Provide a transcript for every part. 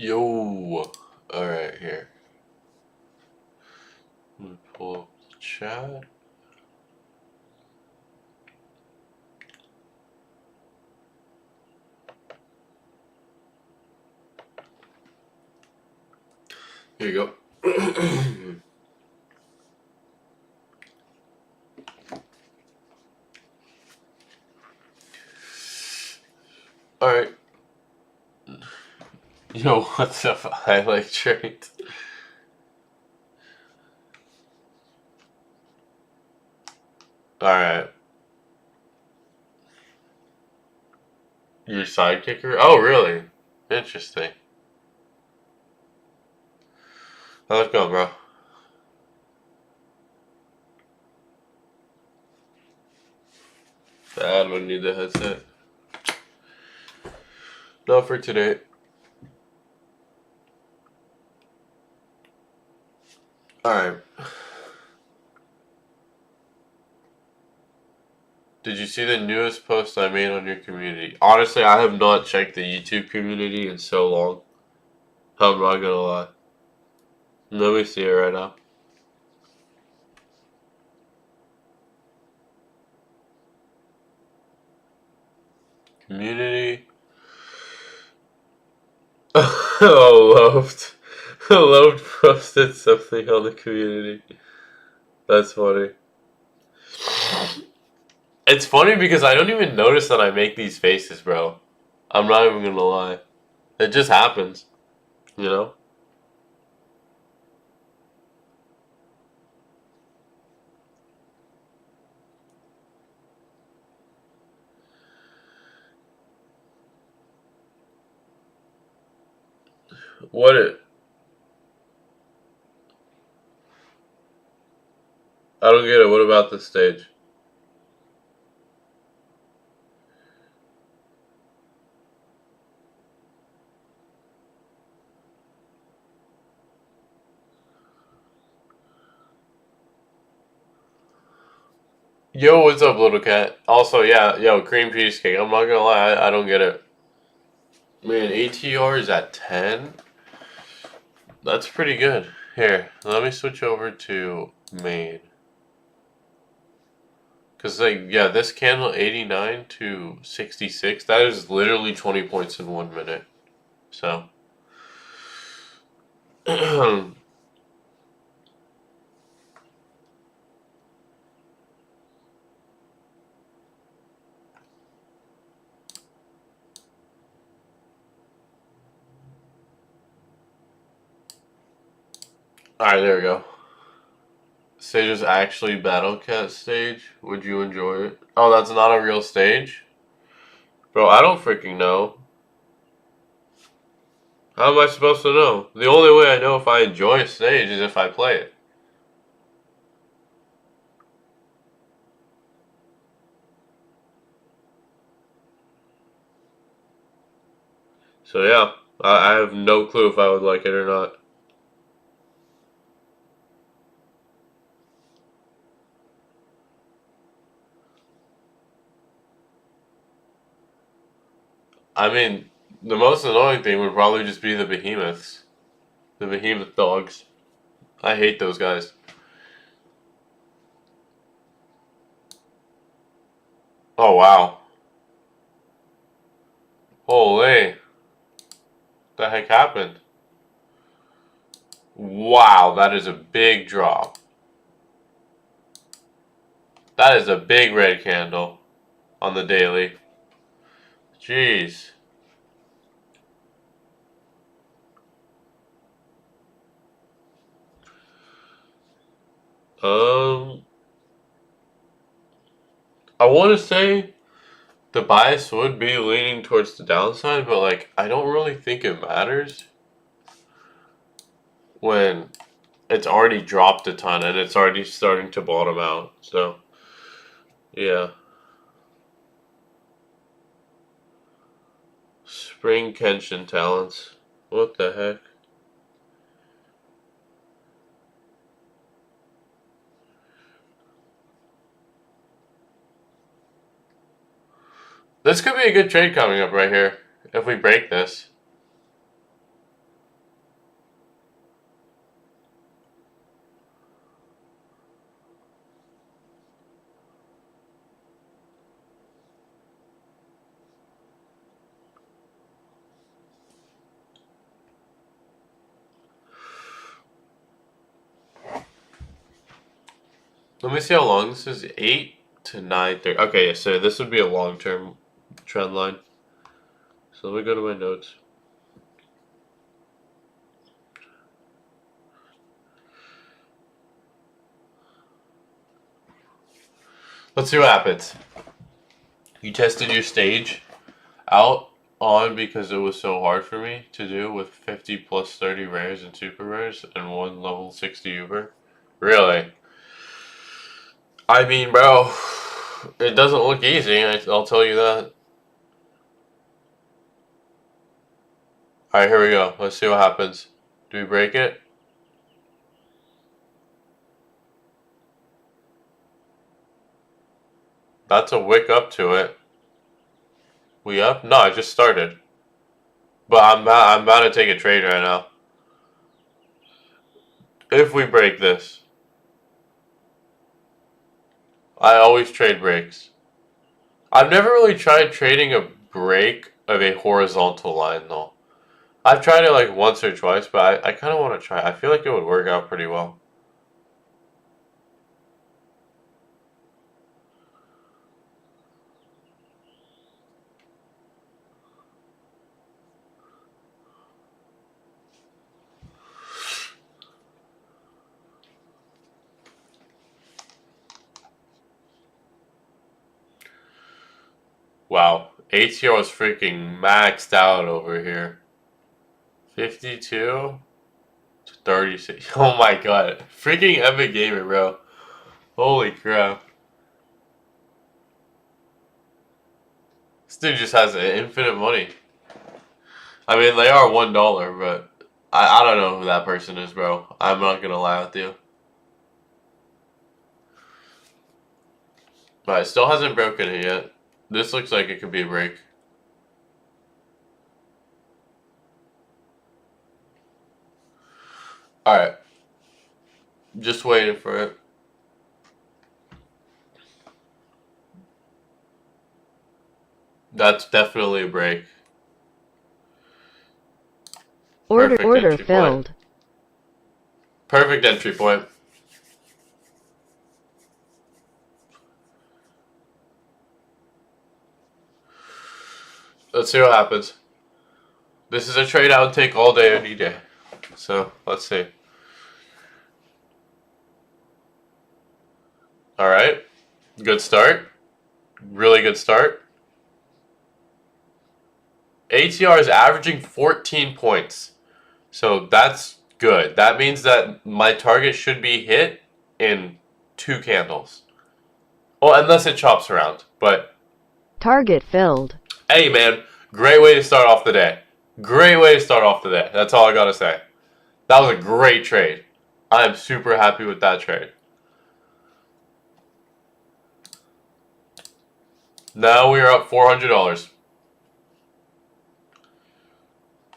Yo. Alright, here. Let me pull up the chat. Here you go. Alright. Yo, what's up? I like trades. Alright. Your sidekicker? Oh, really? Interesting. How's it going, bro? I don't need the headset. Not for today. Alright. Did you see the newest post I made on your community? Honestly, I have not checked the YouTube community in so long. I'm not gonna lie. Let me see it right now. Community. Oh, loved. Loved posted something on the community. That's funny. It's funny because I don't even notice that I make these faces, bro. I'm not even gonna lie. It just happens. You know? What it? I don't get it. What about this stage? Yo, what's up, little cat? Also, yeah, yo, cream cheesecake. I'm not gonna lie, I don't get it. Man, ATR is at 10? That's pretty good. Here, let me switch over to main. Because, like, yeah, this candle 89 to 66, that is literally 20 points in 1 minute. So. Alright, there we go. Stage is actually Battle Cat stage. Would you enjoy it? Oh, that's not a real stage? Bro, I don't freaking know. How am I supposed to know? The only way I know if I enjoy a stage is if I play it. So yeah, I have no clue if I would like it or not. I mean, the most annoying thing would probably just be the behemoths. The behemoth dogs. I hate those guys. Oh wow. Holy. The heck happened? Wow, that is a big drop. That is a big red candle on the daily. Jeez. I want to say the bias would be leaning towards the downside, but like I don't really think it matters when it's already dropped a ton and it's already starting to bottom out. So, yeah. Spring Kenshin talents. What the heck? This could be a good trade coming up right here if we break this. Let me see how long this is. 8 to 9:30. Okay, so this would be a long-term trend line. So let me go to my notes. Let's see what happens. You tested your stage out on because it was so hard for me to do with 50 plus 30 rares and super rares and one level 60 Uber. Really? I mean, bro, it doesn't look easy, I'll tell you that. Alright, here we go. Let's see what happens. Do we break it? That's a wick up to it. We up? No, I just started. But I'm about to take a trade right now. If we break this. I always trade breaks. I've never really tried trading a break of a horizontal line though. I've tried it like once or twice, but I kind of want to try. I feel like it would work out pretty well. Wow, ATR was freaking maxed out over here. 52 to 36. Oh my god. Freaking epic gamer, bro. Holy crap. This dude just has infinite money. I mean, they are $1, but I don't know who that person is, bro. I'm not gonna lie with you. But it still hasn't broken it yet. This looks like it could be a break. Alright. Just waiting for it. That's definitely a break. Order entry filled. Point. Perfect entry point. Let's see what happens. This is a trade I would take all day, any day. So, let's see. Alright. Good start. Really good start. ATR is averaging 14 points. So that's good. That means that my target should be hit in 2 candles. Well, unless it chops around. But target filled. Hey, man. Great way to start off the day. Great way to start off the day. That's all I gotta say. That was a great trade. I am super happy with that trade. Now we are up $400.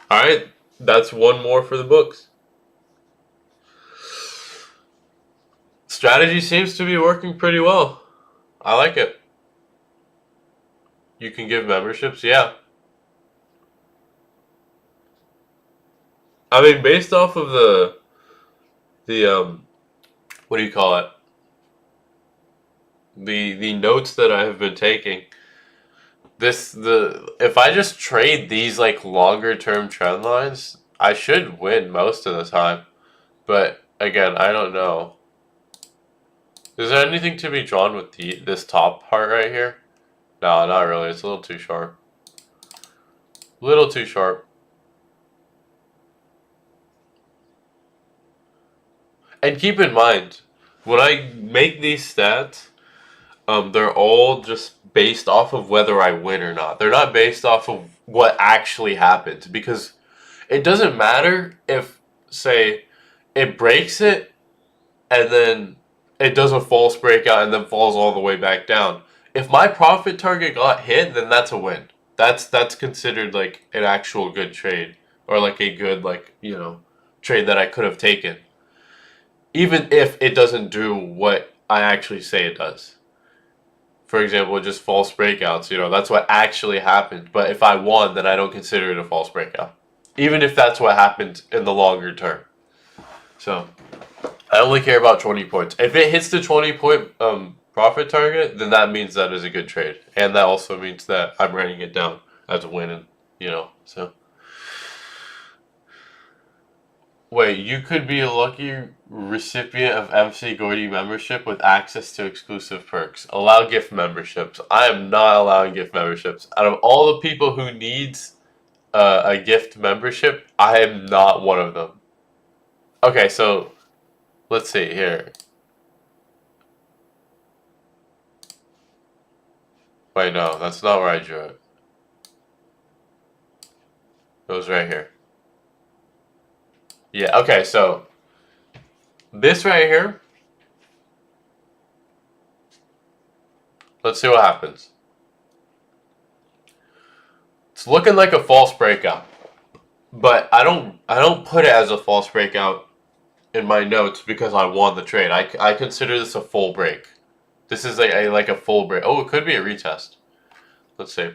Alright, that's one more for the books. Strategy seems to be working pretty well. I like it. You can give memberships, yeah. I mean, based off of the what do you call it? The notes that I have been taking. If I just trade these like longer term trend lines, I should win most of the time. But again, I don't know. Is there anything to be drawn with this top part right here? No, not really. It's a little too sharp. Little too sharp. And keep in mind, when I make these stats, they're all just based off of whether I win or not. They're not based off of what actually happened, because it doesn't matter if, say, it breaks it and then it does a false breakout and then falls all the way back down. If my profit target got hit, then that's a win. That's considered like an actual good trade, or like a good, like, you know, trade that I could have taken. Even if it doesn't do what I actually say it does. For example, just false breakouts, you know, that's what actually happened. But if I won, then I don't consider it a false breakout. Even if that's what happened in the longer term. So, I only care about 20 points. If it hits the 20-point profit target, then that means that is a good trade. And that also means that I'm writing it down as a win, and so. Wait, you could be a lucky recipient of MC Gordy membership with access to exclusive perks. Allow gift memberships. I am not allowing gift memberships. Out of all the people who needs a gift membership, I am not one of them. Okay, so let's see here. Wait, no, that's not where I drew it. It was right here. Yeah, okay, so this right here. Let's see what happens. It's looking like a false breakout. But I don't put it as a false breakout in my notes because I won the trade. I consider this a full break. This is like a full break. Oh, it could be a retest. Let's see.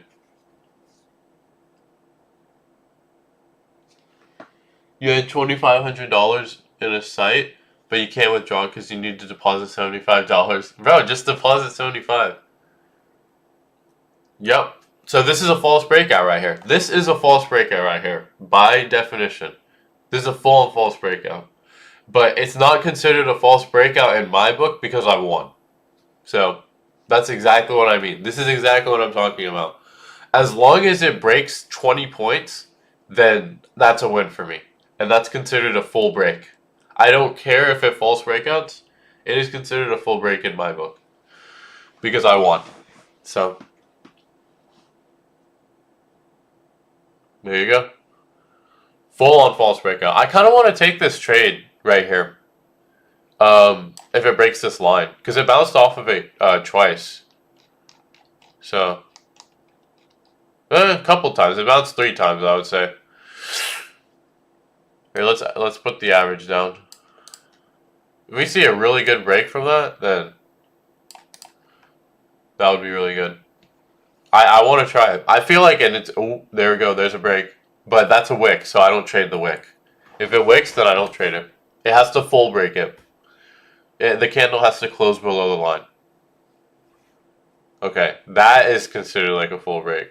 You had $2,500 in a site, but you can't withdraw because you need to deposit $75. Bro, just deposit 75. Yep. So this is a false breakout right here. This is a false breakout right here, by definition. This is a full and false breakout. But it's not considered a false breakout in my book because I won. So that's exactly what I mean. This is exactly what I'm talking about. As long as it breaks 20 points, then that's a win for me. And that's considered a full break. I don't care if it false breakouts. It is considered a full break in my book. Because I won. So there you go. Full on false breakout. I kind of want to take this trade right here. If it breaks this line. Because it bounced off of it twice. So a couple times. It bounced 3 times, I would say. Here, let's put the average down. If we see a really good break from that, then that would be really good. I want to try it. I feel like, and it's, oh, there we go, there's a break. But that's a wick, so I don't trade the wick. If it wicks, then I don't trade it. It has to full break it. The candle has to close below the line. Okay, that is considered like a full break.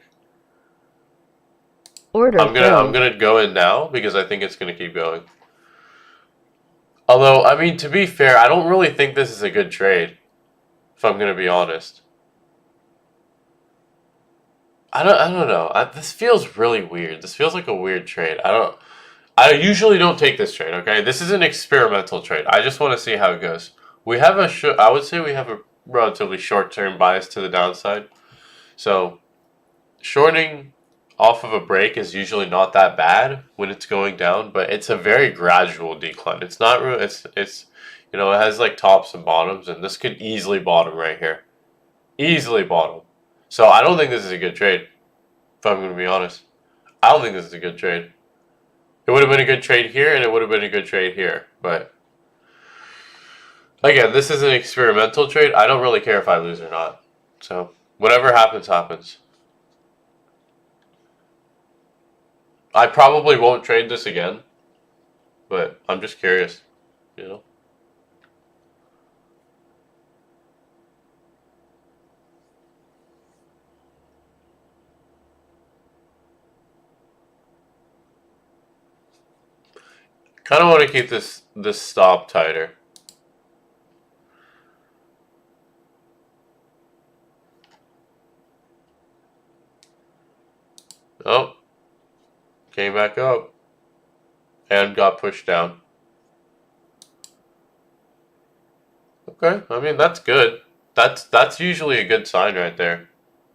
I'm gonna go in now because I think it's gonna keep going. Although, I mean, to be fair, I don't really think this is a good trade. If I'm gonna be honest. I don't know. This feels really weird. This feels like a weird trade. I usually don't take this trade, okay? This is an experimental trade. I just want to see how it goes. We have I would say we have a relatively short-term bias to the downside. So, shorting off of a break is usually not that bad when it's going down, but it's a very gradual decline. It's not real. It's it has like tops and bottoms, and this could easily bottom right here. Easily bottom. So I don't think this is a good trade. If I'm going to be honest, I don't think this is a good trade. It would have been a good trade here, and it would have been a good trade here. But again, this is an experimental trade. I don't really care if I lose or not. So whatever happens, happens. I probably won't trade this again, but I'm just curious, Kind of want to keep this stop tighter. Oh, came back up and got pushed down. Okay, I mean that's good. That's usually a good sign right there.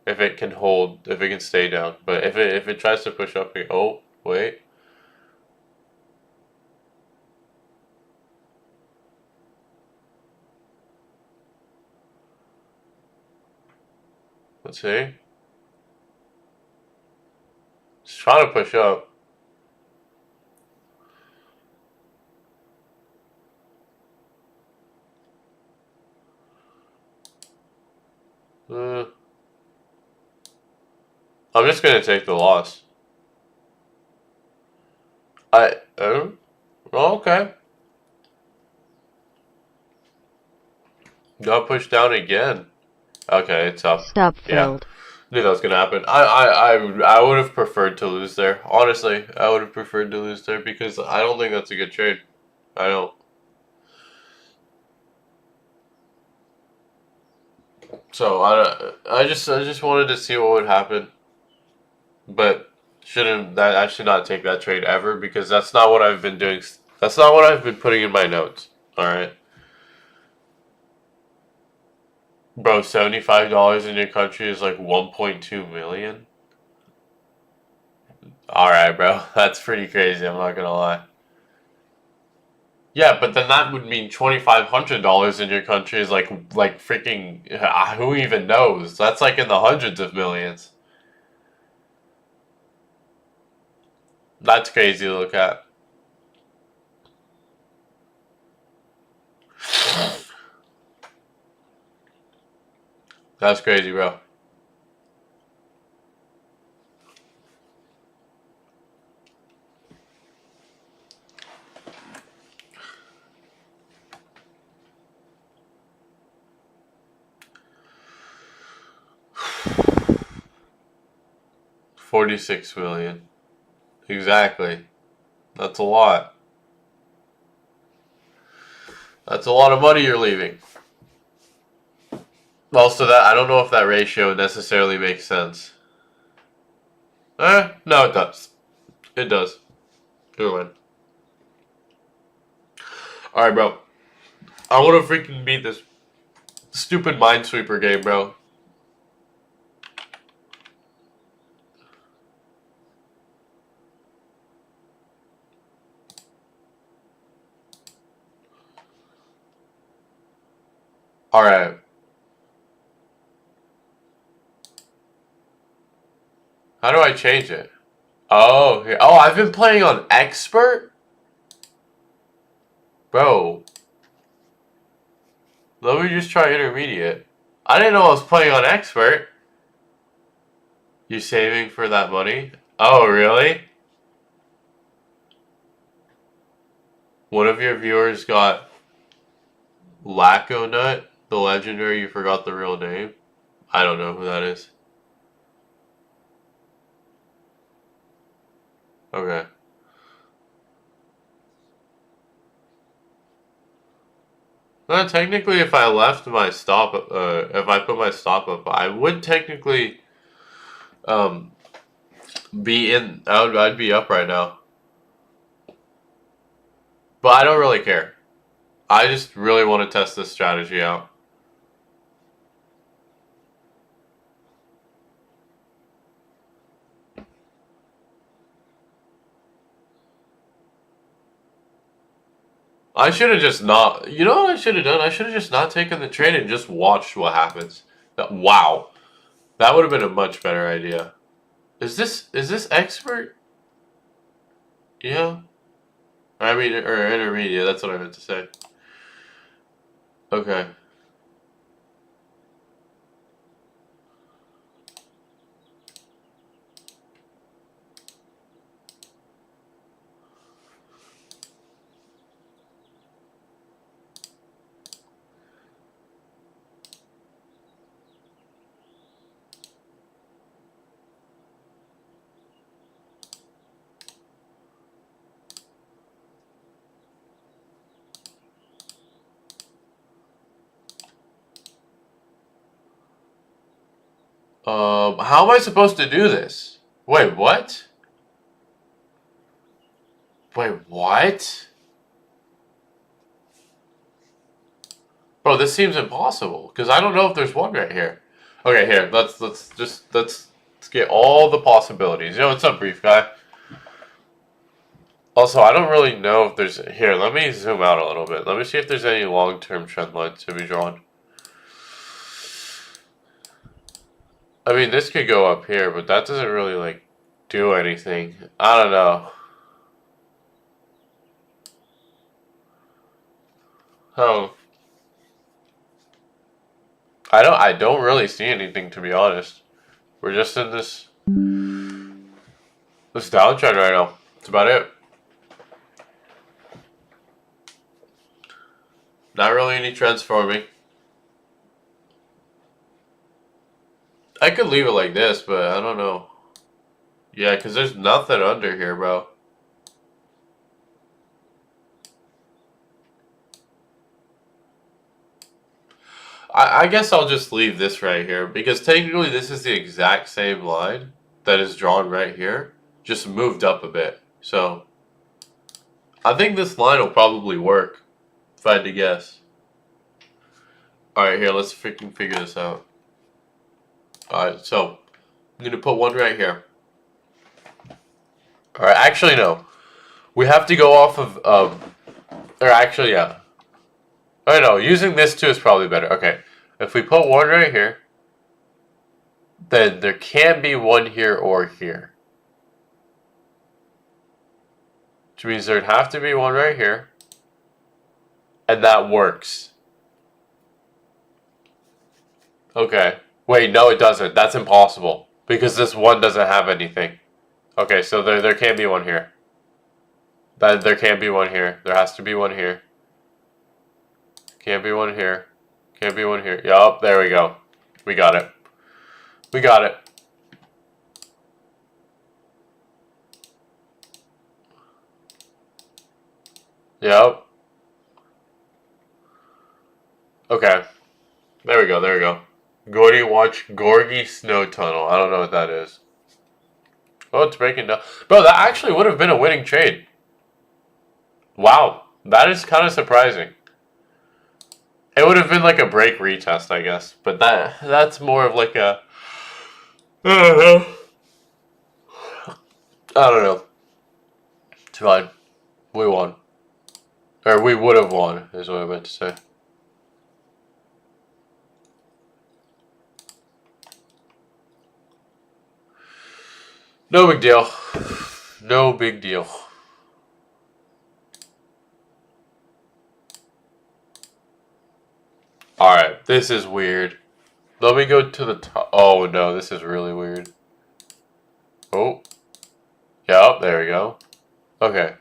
If it can hold, if it can stay down. But if it tries to push up, oh wait. Let's see. It's trying to push up. I'm just gonna take the loss. Oh, okay. Got pushed down again. Okay, it's up. Stop Yeah. filled. Knew that was gonna happen. I would have preferred to lose there. Honestly, I would have preferred to lose there because I don't think that's a good trade. I don't. So I just wanted to see what would happen, but I should not take that trade ever because that's not what I've been doing. That's not what I've been putting in my notes. All right, bro. $75 in your country is like 1.2 million. All right, bro. That's pretty crazy. I'm not gonna lie. Yeah, but then that would mean $2,500 in your country is like freaking who even knows? That's like in the hundreds of millions. That's crazy to look at. That's crazy, bro. $46 million. Exactly. That's a lot. That's a lot of money you're leaving. Also, that I don't know if that ratio necessarily makes sense. No, it does. It does. Good one. All right, bro. I want to freaking beat this stupid Minesweeper game, bro. All right. How do I change it? Oh, here. Oh, I've been playing on expert, bro. Let me just try intermediate. I didn't know I was playing on expert. You saving for that money? Oh, really? One of your viewers got Laconut, the legendary. You forgot the real name. I don't know who that is. Okay. Well, technically, if I left my stop, if I put my stop up, I would technically, um, be in. I'd be up right now. But I don't really care. I just really want to test this strategy out. I should have just not. You know what I should have done? I should have just not taken the trade and just watched what happens. Wow, that would have been a much better idea. Is this expert? Yeah. I mean, or intermediate. That's what I meant to say. Okay. How am I supposed to do this? Wait, what? Wait, what? Bro, this seems impossible because I don't know if there's one right here. Okay, here. Let's get all the possibilities. Yo, what's up, brief guy? Also, I don't really know if there's here. Let me zoom out a little bit. Let me see if there's any long-term trend lines to be drawn. I mean, this could go up here, but that doesn't really like do anything. I don't know. Oh, I don't really see anything to be honest. We're just in this downtrend right now. That's about it. Not really any trends forming. I could leave it like this, but I don't know. Yeah, because there's nothing under here, bro. I guess I'll just leave this right here, because technically this is the exact same line that is drawn right here, just moved up a bit. So, I think this line will probably work, if I had to guess. Alright, here, let's freaking figure this out. Alright, so, I'm going to put one right here. Alright, actually, no. We have to go off of, or actually, yeah. I know, using this too is probably better. Okay, if we put one right here, then there can be one here or here. Which means there'd have to be one right here. And that works. Okay. Wait, no it doesn't. That's impossible. Because this one doesn't have anything. Okay, so there can't be one here. There can't be one here. There has to be one here. Can't be one here. Can't be one here. Yup, there we go. We got it. We got it. Yup. Okay. There we go, there we go. Gordy watch Gorgie Snow Tunnel. I don't know what that is. Oh, it's breaking down. Bro, that actually would have been a winning trade. Wow. That is kind of surprising. It would have been like a break retest, I guess. But that's more of like a... I don't know. I don't know. It's fine. We won. Or we would have won, is what I meant to say. No big deal. No big deal. Alright, this is weird. Let me go to the top. Oh no, this is really weird. Oh. Yep, there we go. Okay.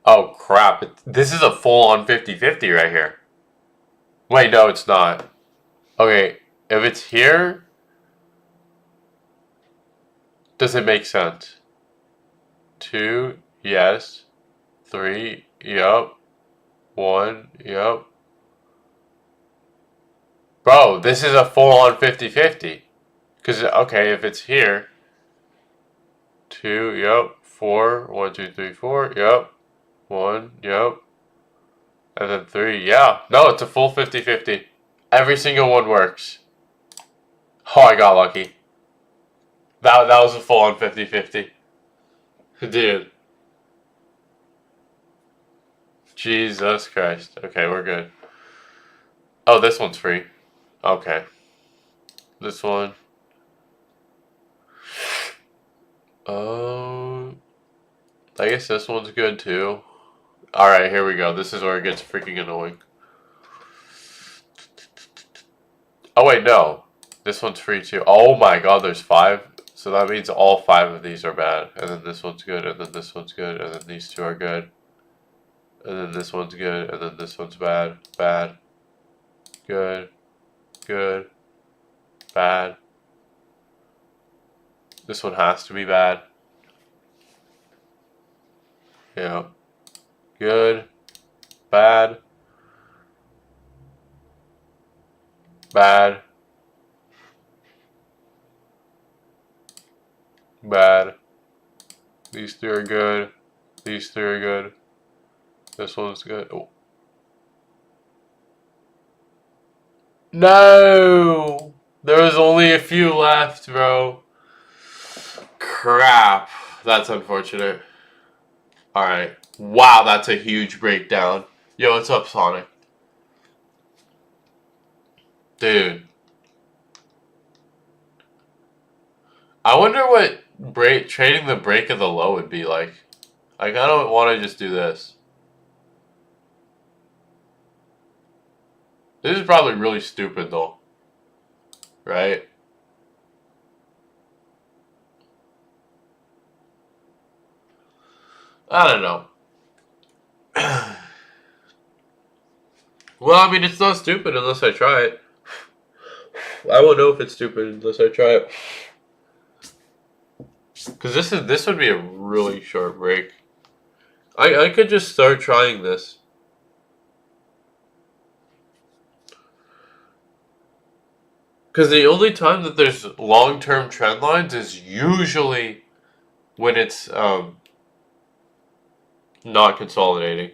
Oh crap, this is a full-on 50-50 right here. Wait, no, it's not. Okay, if it's here, does it make sense? 2, yes. 3, yep. 1, yep. Bro, this is a full-on 50-50. Because, okay, if it's here, 2, yep. 4, 1, 2, 3, 4, yep. 1, yep. And then 3, yeah. No, it's a full 50-50. Every single one works. Oh, I got lucky. That was a full-on 50-50. Dude. Jesus Christ. Okay, we're good. Oh, this one's free. Okay. This one. I guess this one's good too. Alright, here we go. This is where it gets freaking annoying. Oh wait, no. This one's free too. Oh my god, there's 5. So that means all 5 of these are bad. And then this one's good, and then this one's good, and then these 2 are good. And then this one's good, and then this one's bad. Bad. Good. Good. Bad. This one has to be bad. Yeah. Good. Bad. Bad. Bad. These 3 are good. These 3 are good. This one's good. Oh. No! There was only a few left, bro. Crap. That's unfortunate. Alright. Wow, that's a huge breakdown. Yo, what's up, Sonic? Dude. I wonder what trading the break of the low would be like. Like, I don't want to just do this. This is probably really stupid, though. Right? I don't know. Well, I mean, it's not stupid unless I try it. I won't know if it's stupid unless I try it. Because this would be a really short break. I could just start trying this. Because the only time that there's long-term trend lines is usually when it's not consolidating.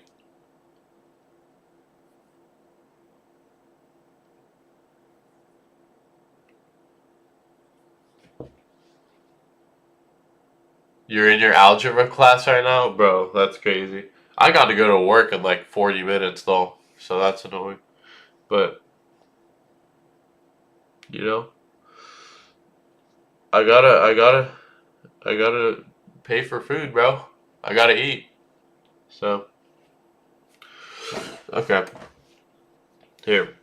You're in your algebra class right now? Bro, that's crazy. I got to go to work in like 40 minutes though, so that's annoying. But, you know, I gotta pay for food, bro. I gotta eat. So, okay. Here.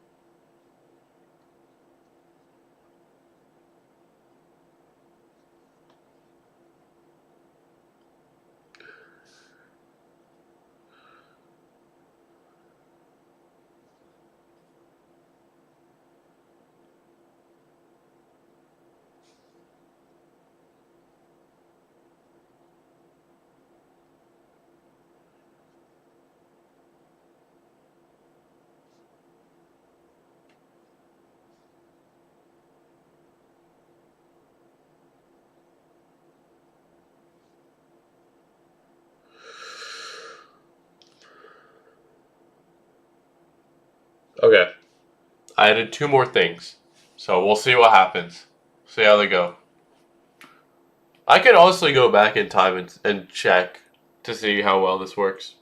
Okay. I added two more things. So we'll see what happens. See how they go. I could also go back in time and check to see how well this works.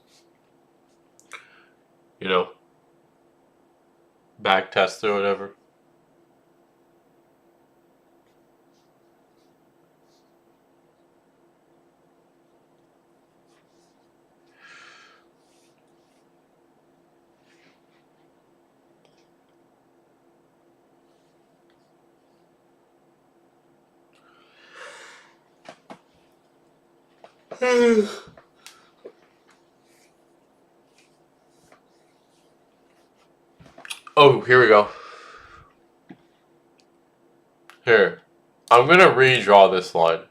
You know, back test or whatever. Oh, here we go. Here. I'm going to redraw this line.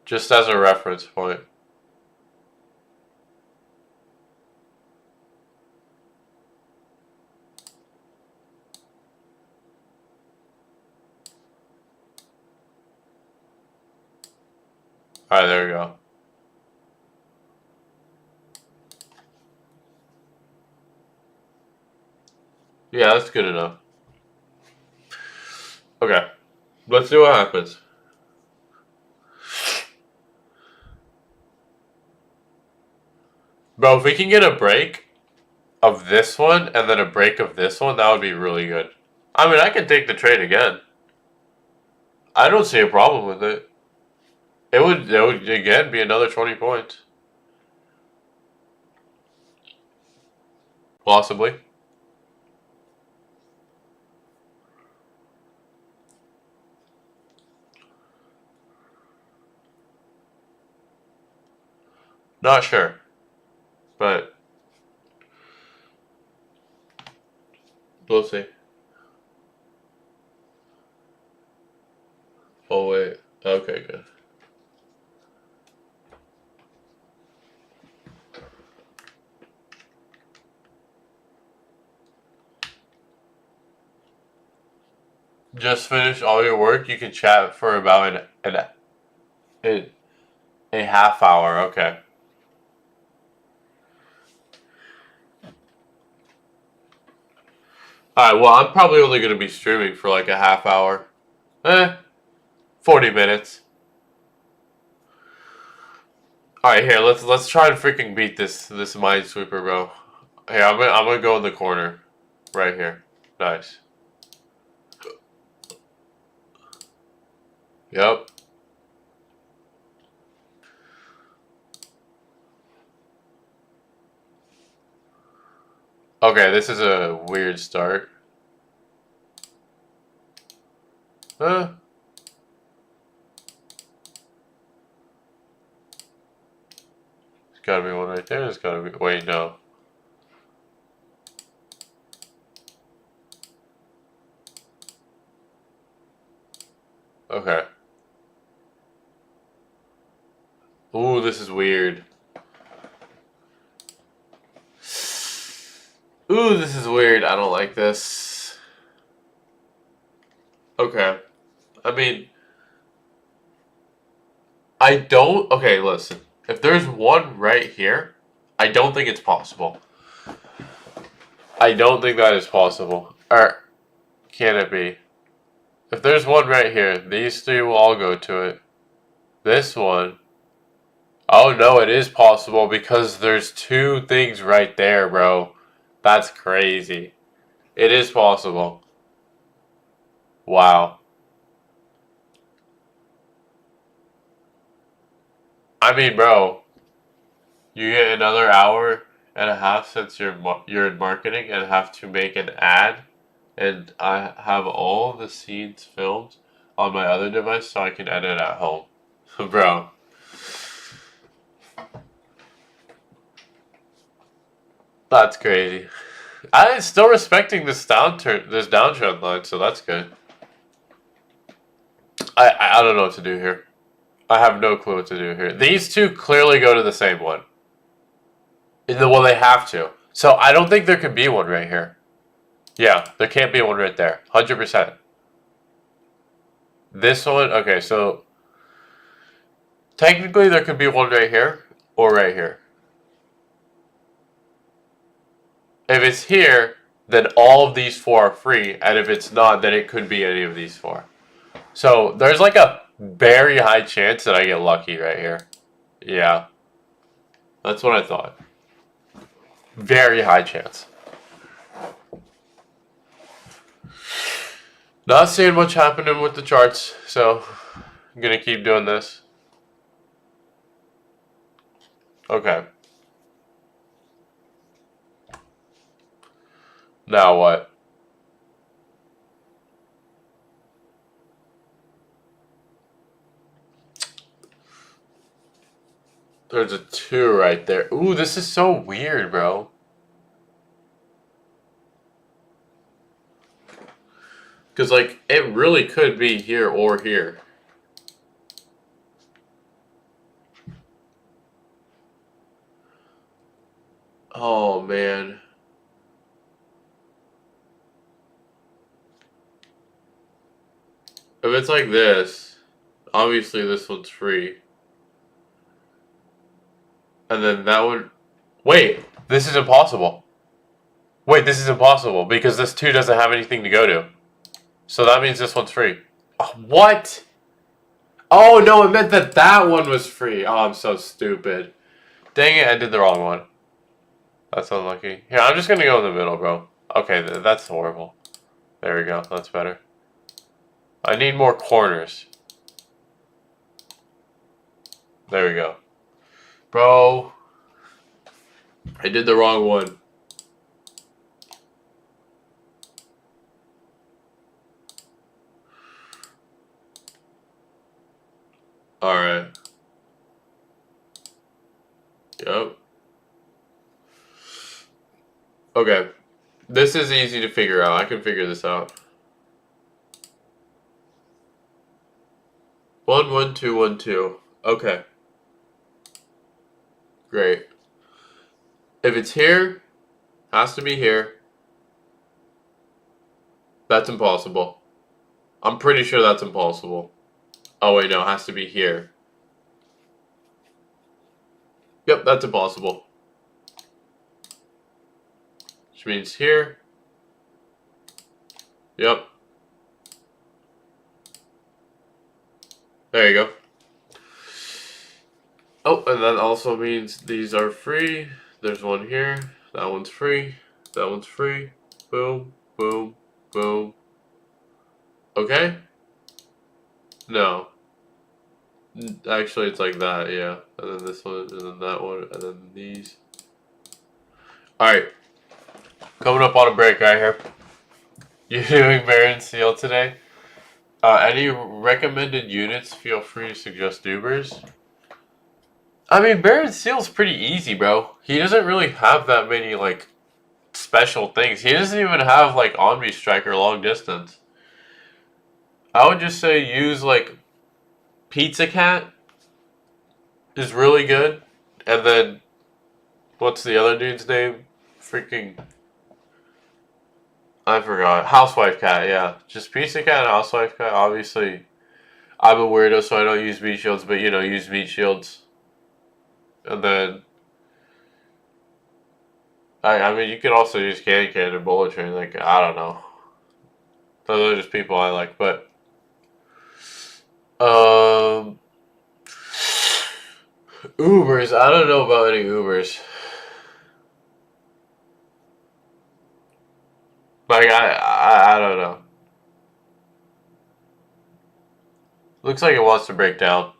Just as a reference point. Alright, there we go. Yeah, that's good enough. Okay. Let's see what happens. Bro, if we can get a break of this one and then a break of this one, that would be really good. I mean, I can take the trade again. I don't see a problem with it. It would again be another 20 points. Possibly. Not sure. But we'll see. Oh wait. Okay, good. Just finish all your work. You can chat for about a half hour. Okay. All right. Well, I'm probably only going to be streaming for like a half hour. 40 minutes. All right, here. Let's try and freaking beat this minesweeper, bro. Here, I'm gonna go in the corner, right here. Nice. Yep. Okay, this is a weird start. Huh? There's gotta be one right there. There's gotta be. Wait, no. Okay. Ooh, this is weird. Ooh, this is weird. I don't like this. Okay. I mean, I don't. Okay, listen. If there's one right here, I don't think it's possible. I don't think that is possible. Or can it be? If there's one right here, these three will all go to it. This one. Oh no, it is possible because there's two things right there, bro. That's crazy. It is possible. Wow. I mean, bro, you get another hour and a half since you're in marketing and have to make an ad, and I have all the scenes filmed on my other device so I can edit at home. Bro. That's crazy. I'm still respecting this downtrend line, so that's good. I don't know what to do here. I have no clue what to do here. These two clearly go to the same one. Well, they have to. So I don't think there could be one right here. Yeah, there can't be one right there. 100%. This one, okay, so technically there could be one right here or right here. If it's here, then all of these four are free, and if it's not, then it could be any of these four. So there's like a very high chance that I get lucky right here. Yeah. That's what I thought. Very high chance. Not seeing much happening with the charts, so I'm gonna keep doing this. Okay. Now what? There's a 2 right there. Ooh, this is so weird, bro. Because, like, it really could be here or here. Oh, man. If it's like this, obviously this one's free. And then that one... Wait, this is impossible. Wait, this is impossible because this 2 doesn't have anything to go to. So that means this one's free. Oh, what? Oh, no, it meant that that one was free. Oh, I'm so stupid. Dang it, I did the wrong one. That's unlucky. Here, I'm just gonna go in the middle, bro. Okay, that's horrible. There we go, that's better. I need more corners. There we go. Bro, I did the wrong one. Alright. Yep. Okay. This is easy to figure out. I can figure this out. 1, 1, 2, 1, 2. Okay. Great. If it's here, has to be here. That's impossible. I'm pretty sure that's impossible. Oh wait, no, it has to be here. Yep, that's impossible. Which means here. Yep. There you go. Oh, and that also means these are free. There's one here. That one's free. That one's free. Boom, boom, boom. Okay? No. Actually, it's like that, yeah. And then this one, and then that one, and then these. Alright. Coming up on a break right here. You doing Baron Seal today? Any recommended units? Feel free to suggest Ubers. I mean, Baron Seal's pretty easy, bro. He doesn't really have that many, like, special things. He doesn't even have, like, Omni Striker long distance. I would just say use like Pizza Cat is really good, and then what's the other dude's name? Freaking I forgot. Housewife Cat, yeah. Just Pizza Cat and Housewife Cat. Obviously, I'm a weirdo, so I don't use meat shields, but use meat shields. And then, I mean, you could also use Can or Bullet Train. Like, I don't know. Those are just people I like, but, um, Ubers. I don't know about any Ubers. Like, I don't know. Looks like it wants to break down.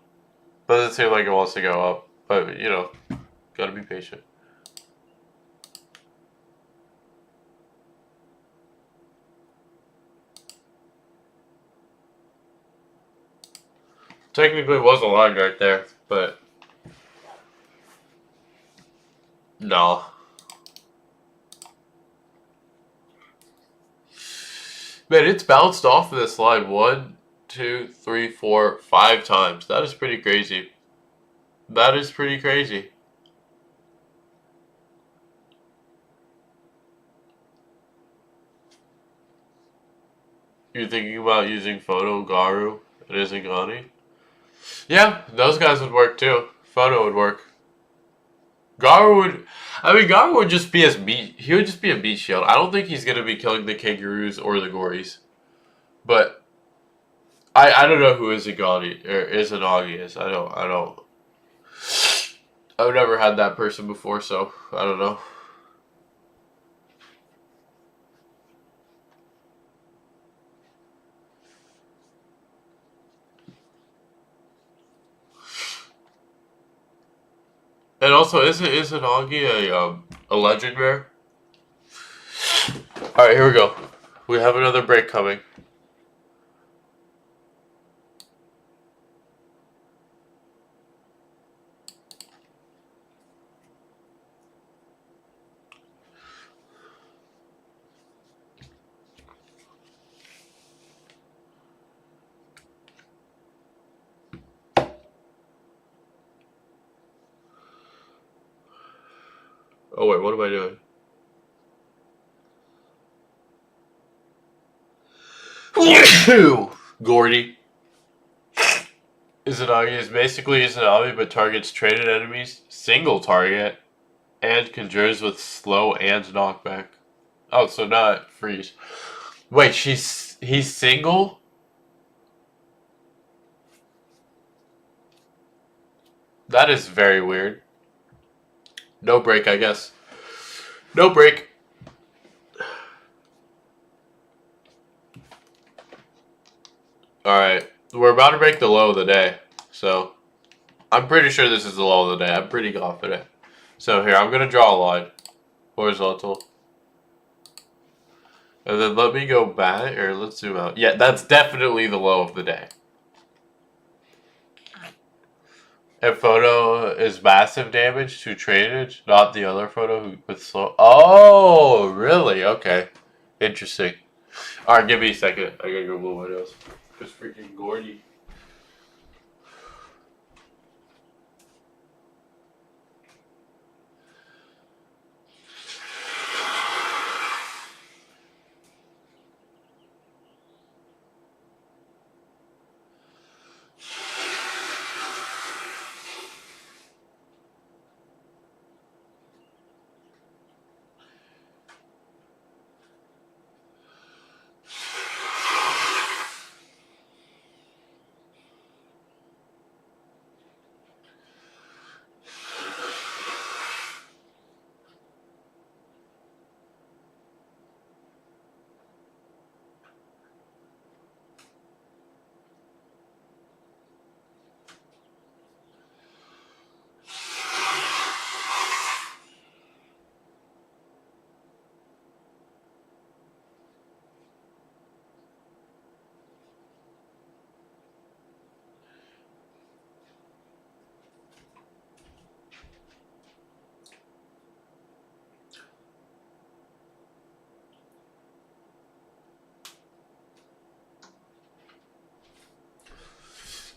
Doesn't seem like it wants to go up, but, gotta be patient. Technically, it was a line right there, but no. Man, it's bounced off of this line 1, 2, 3, 4, 5 times. That is pretty crazy. That is pretty crazy. You're thinking about using Photo, Garu, and Izagani? Yeah, those guys would work too. Photo would work. Garu would just be he would just be a beat shield. I don't think he's gonna be killing the kangaroos or the gories. But I don't know who Izagani or Izanagi is. I don't. I've never had that person before, so I don't know. And also, isn't Augie a legend rare? All right, here we go. We have another break coming. Oh wait, what am I doing? Gordy. Izanagi is basically Izanami but targets traded enemies, single target, and conjures with slow and knockback. Oh, so not freeze. Wait, he's single? That is very weird. No break, I guess. No break. Alright. We're about to break the low of the day. So, I'm pretty sure this is the low of the day. I'm pretty confident. So here, I'm going to draw a line. Horizontal. And then let me go back, or let's zoom out. Yeah, that's definitely the low of the day. And photo is massive damage to traded, not the other photo with slow. Oh, really? Okay. Interesting. Alright, give me a second. I gotta go blow my nose. Just freaking Gordy.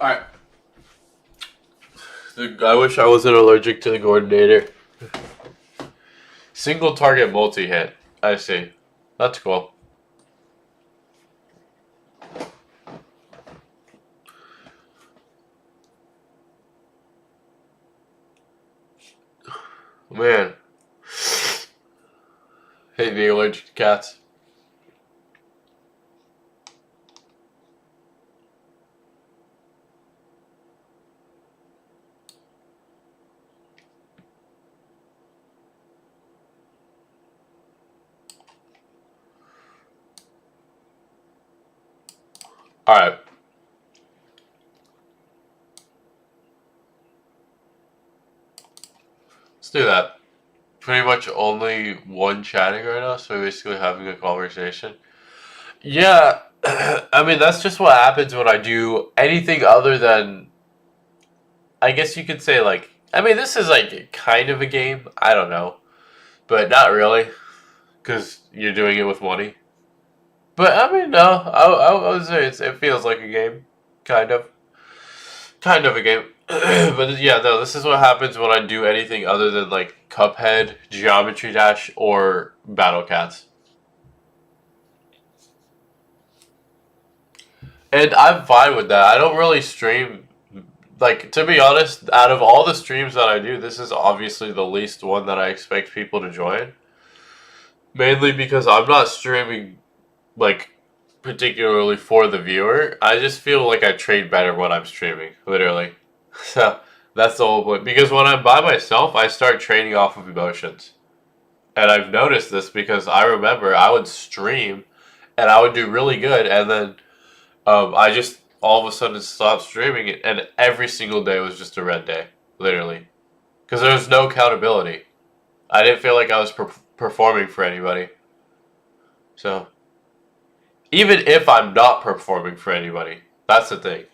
Alright. I wish I wasn't allergic to the coordinator. Single target multi-hit. I see. That's cool. Man. Hate being allergic to cats. Alright. Let's do that. Pretty much only one chatting right now, so we're basically having a conversation. Yeah, I mean, that's just what happens when I do anything other than, I guess you could say, like, I mean, this is like kind of a game. I don't know. But not really, because you're doing it with money. But I mean, no, I would say it feels like a game. Kind of. Kind of a game. But yeah, no, this is what happens when I do anything other than like Cuphead, Geometry Dash, or Battle Cats. And I'm fine with that. I don't really stream. Like, to be honest, out of all the streams that I do, this is obviously the least one that I expect people to join. Mainly because I'm not streaming, like, particularly for the viewer. I just feel like I trade better when I'm streaming, literally. So, that's the whole point. Because when I'm by myself, I start trading off of emotions. And I've noticed this because I remember I would stream and I would do really good, and then I just all of a sudden stopped streaming it, and every single day was just a red day, literally, because there was no accountability. I didn't feel like I was performing for anybody. So even if I'm not performing for anybody, that's the thing.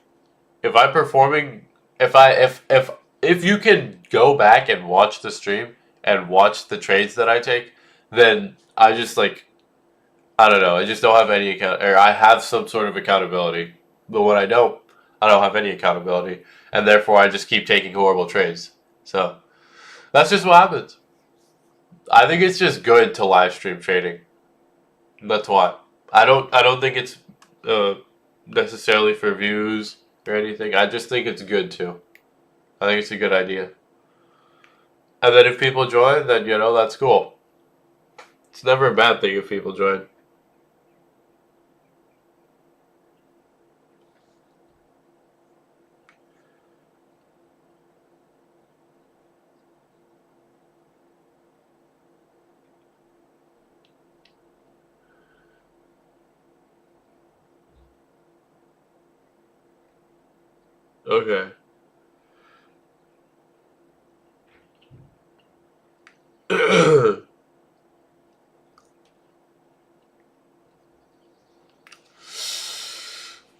If I'm performing, if you can go back and watch the stream and watch the trades that I take, then I just like, I don't know. I just don't have any account, or I have some sort of accountability. But when I don't have any accountability, and therefore I just keep taking horrible trades. So that's just what happens. I think it's just good to live stream trading. That's why. I don't think it's necessarily for views or anything. I just think it's good too. I think it's a good idea. And then if people join, then you know that's cool. It's never a bad thing if people join. Okay.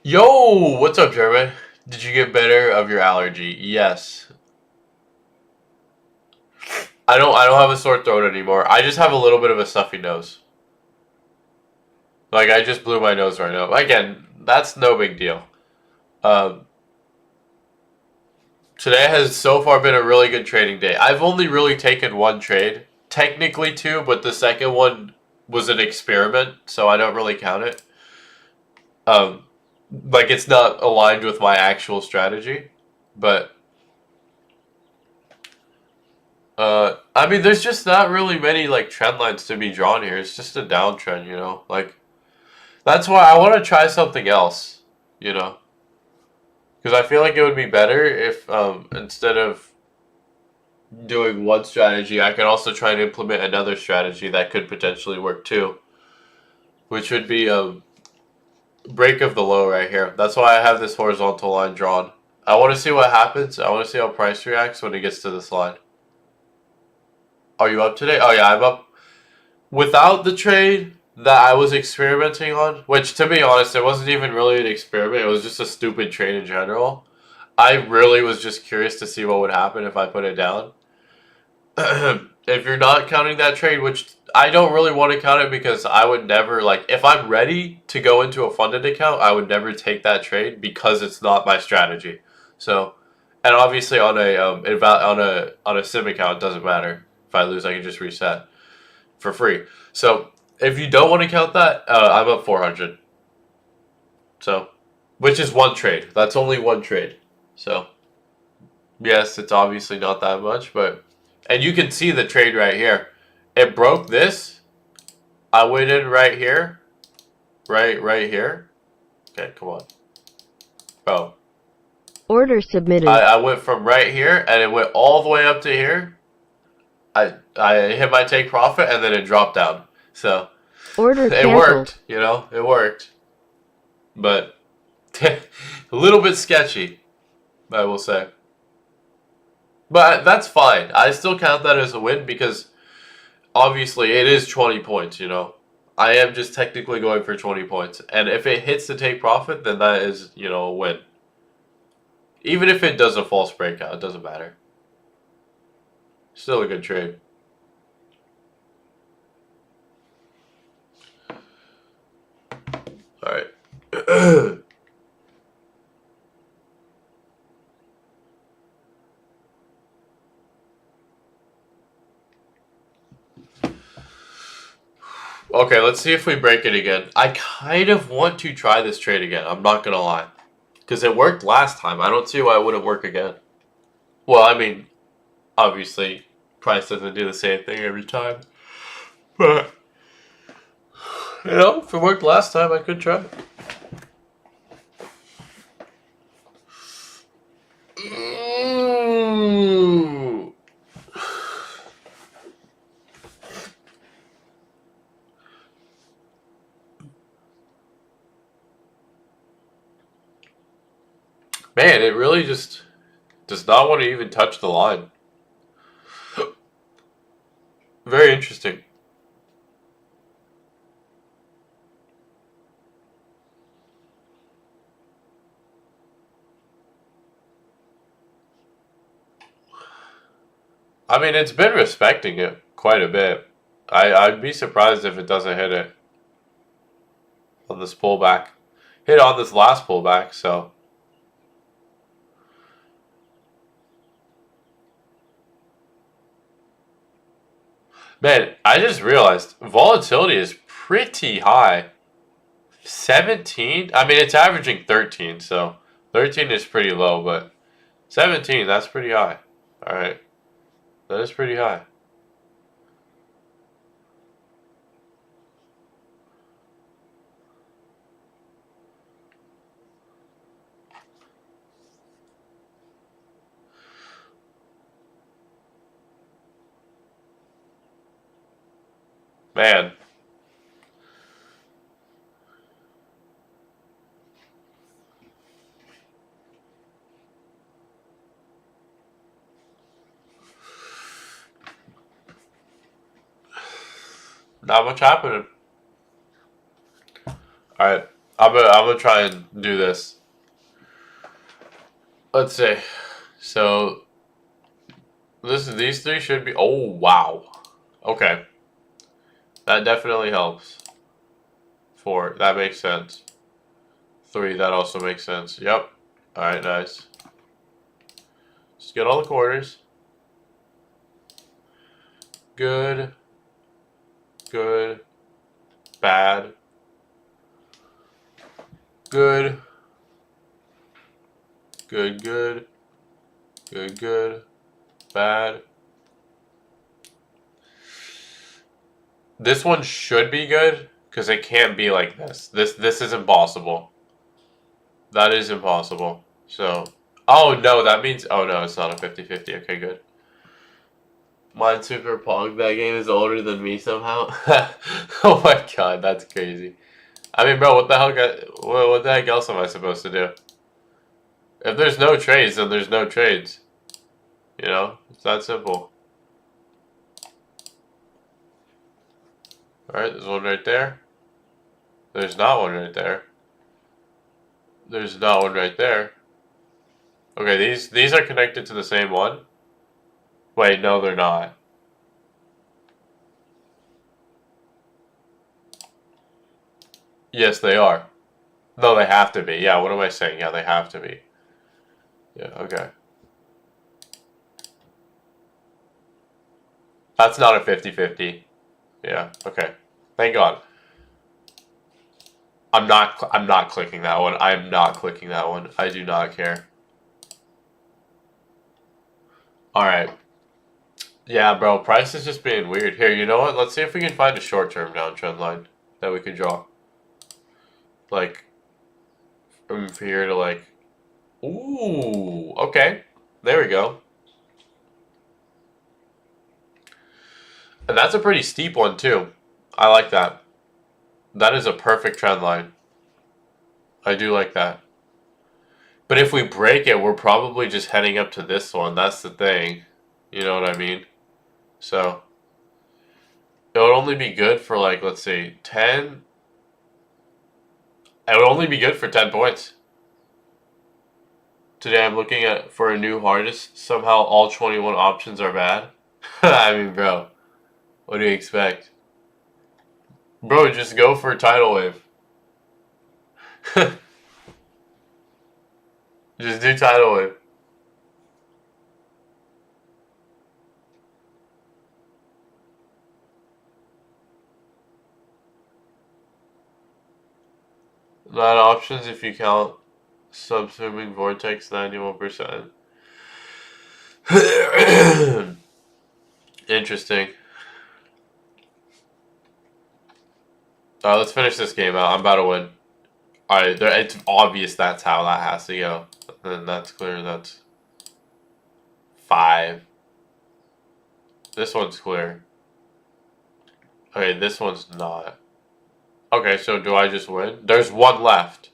Yo, what's up, Jeremy? Did you get better of your allergy? Yes. I don't have a sore throat anymore. I just have a little bit of a stuffy nose. Like I just blew my nose right now. Again, that's no big deal. Um, Today has so far been a really good trading day. I've only really taken one trade. Technically two, but the second one was an experiment, so I don't really count it. Um, like it's not aligned with my actual strategy. But I mean, there's just not really many like trend lines to be drawn here. It's just a downtrend, you know. Like that's why I want to try something else, you know, because I feel like it would be better if instead of doing one strategy, I could also try and implement another strategy that could potentially work too, which would be break of the low right here. That's why I have this horizontal line drawn. I want to see what happens. I want to see how price reacts when it gets to this line. Are you up today? Oh yeah, I'm up. Without the trade that I was experimenting on, which to be honest, it wasn't even really an experiment. It was just a stupid trade in general. I really was just curious to see what would happen if I put it down. if you're not counting that trade, which I don't really want to count it because I would never, like, if I'm ready to go into a funded account, I would never take that trade because it's not my strategy. So, and obviously on a sim account, it doesn't matter. If I lose, I can just reset for free. So if you don't want to count that, I'm up 400. So, which is one trade. That's only one trade. So, yes, it's obviously not that much, but and you can see the trade right here. It broke this. I went in right here. Right here. Okay, come on. Bro. Order submitted. I went from right here and it went all the way up to here. I hit my take profit and then it dropped down. So Order it canceled. worked, you know, it worked. But a little bit sketchy, I will say. But that's fine. I still count that as a win because obviously it is 20 points, you know. I am just technically going for 20 points. And if it hits the take profit, then that is, you know, a win. Even if it does a false breakout, it doesn't matter. Still a good trade. Alright. Okay, let's see if we break it again. I kind of want to try this trade again. I'm not going to lie. Because it worked last time. I don't see why it wouldn't work again. Well, I mean, obviously, price doesn't do the same thing every time. But, you know, if it worked last time, I could try. Mm. Man, it really just does not want to even touch the line. Very interesting. I mean, it's been respecting it quite a bit. I'd be surprised if it doesn't hit it on this pullback. Hit on this last pullback, so. Man, I just realized volatility is pretty high. 17? I mean, it's averaging 13, so 13 is pretty low, but 17, that's pretty high. Alright. That is pretty high. Man. Not much happening. Alright. I'm gonna try and do this. Let's see. So these three should be. Oh wow. Okay. That definitely helps. 4, that makes sense. 3, that also makes sense. Yep. Alright, nice. Just get all the quarters. Good. Good. Bad. Good. Good, good. Good, good. Bad. This one should be good, because it can't be like this. This is impossible. That is impossible. So, oh no, that means, oh no, it's not a 50-50. Okay, good. Mine Super Pong, that game is older than me somehow. Oh my god, that's crazy. I mean, bro, what the hell? What the heck else am I supposed to do? If there's no trades, then there's no trades. You know, it's that simple. Alright, there's one right there. There's not one right there. There's not one right there. Okay, these are connected to the same one. Wait, no, they're not. Yes, they are. No, they have to be. Yeah, what am I saying? Yeah, they have to be. Yeah, okay. That's not a 50-50. Yeah, okay. Thank God. I'm not clicking that one. I'm not clicking that one. I do not care. Alright. Yeah, bro, price is just being weird. Here, you know what? Let's see if we can find a short-term downtrend line that we could draw. Like, from here to like... Ooh, okay. There we go. And that's a pretty steep one, too. I like that. That is a perfect trend line. I do like that. But if we break it, we're probably just heading up to this one. That's the thing. You know what I mean? So, it would only be good for like, let's see, 10. It would only be good for 10 points. Today I'm looking at for a new hardest. Somehow all 21 options are bad. I mean, bro, what do you expect? Bro, just go for tidal wave. Just do tidal wave. Nine options if you count subsuming vortex 91%. Interesting. Alright, let's finish this game out. I'm about to win. Alright, it's obvious that's how that has to go. And that's clear. That's 5. This one's clear. Okay, this one's not. Okay, so do I just win? There's one left.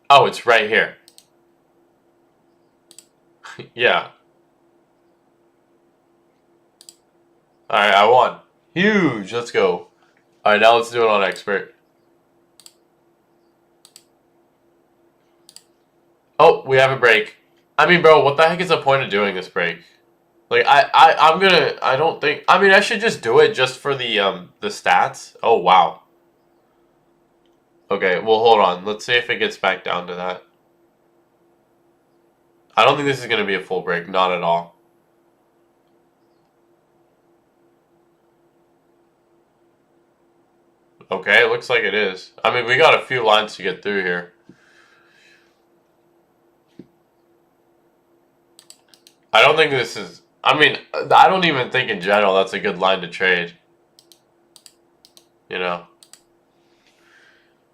Oh, it's right here. Yeah. Alright, I won. Huge. Let's go. Alright, now let's do it on expert. Oh, we have a break. I mean, bro, what the heck is the point of doing this break? Like, I don't think, I mean, I should just do it just for the stats. Oh, wow. Okay, well, hold on. Let's see if it gets back down to that. I don't think this is going to be a full break. Not at all. Okay, it looks like it is. I mean, we got a few lines to get through here. I don't think this is... I mean, I don't even think in general that's a good line to trade. You know.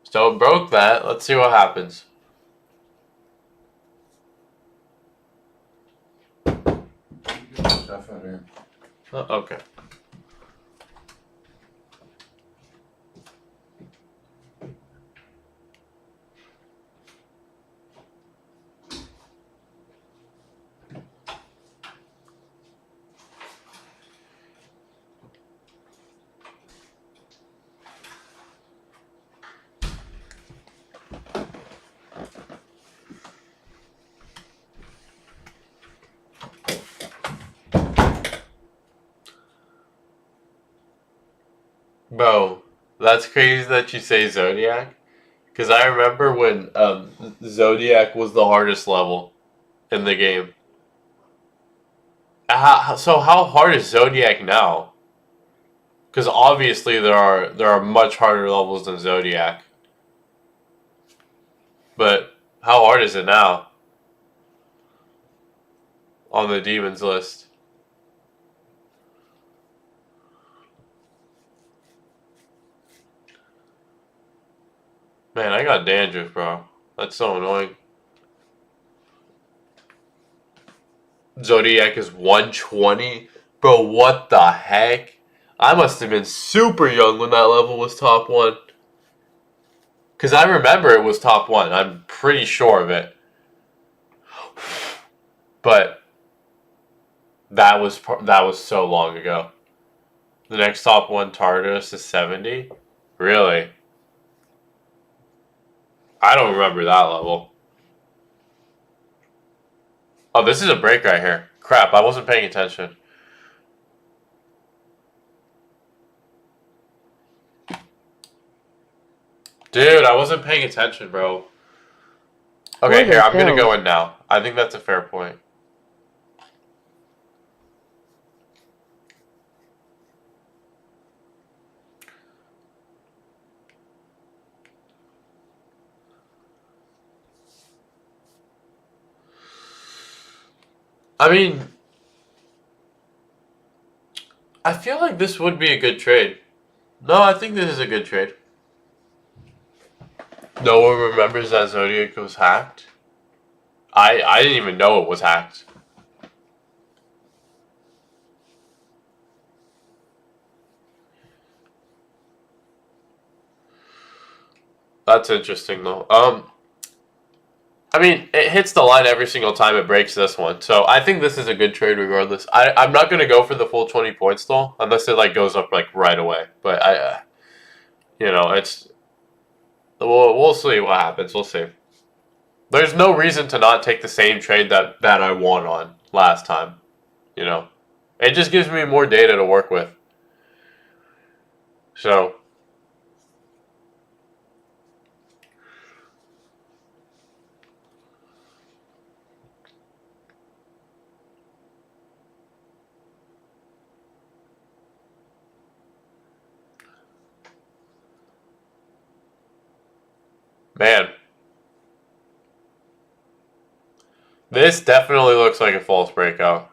So it broke that. Let's see what happens. Stuff out here. Okay. Bro, that's crazy that you say Zodiac. Because I remember when Zodiac was the hardest level in the game. So how hard is Zodiac now? Because obviously there are much harder levels than Zodiac. But how hard is it now? On the demons list. Man, I got dandruff, bro. That's so annoying. Zodiac is 120? Bro, what the heck? I must have been super young when that level was top 1. Because I remember it was top 1. I'm pretty sure of it. But that was so long ago. The next top 1 Tartarus is 70? Really? I don't remember that level. Oh, this is a break right here. Crap, I wasn't paying attention. Dude, I wasn't paying attention, bro. Okay, Order here, I'm gonna filled. go in now. I think that's a fair point. I mean, I feel like this would be a good trade. No, I think this is a good trade. No one remembers that Zodiac was hacked. I didn't even know it was hacked. That's interesting though. I mean, it hits the line every single time it breaks this one. So I think this is a good trade regardless. I'm not going to go for the full 20 points though, unless it like goes up like right away. But you know, we'll see what happens. We'll see. There's no reason to not take the same trade that I won on last time. You know, it just gives me more data to work with. So. Man, this definitely looks like a false breakout.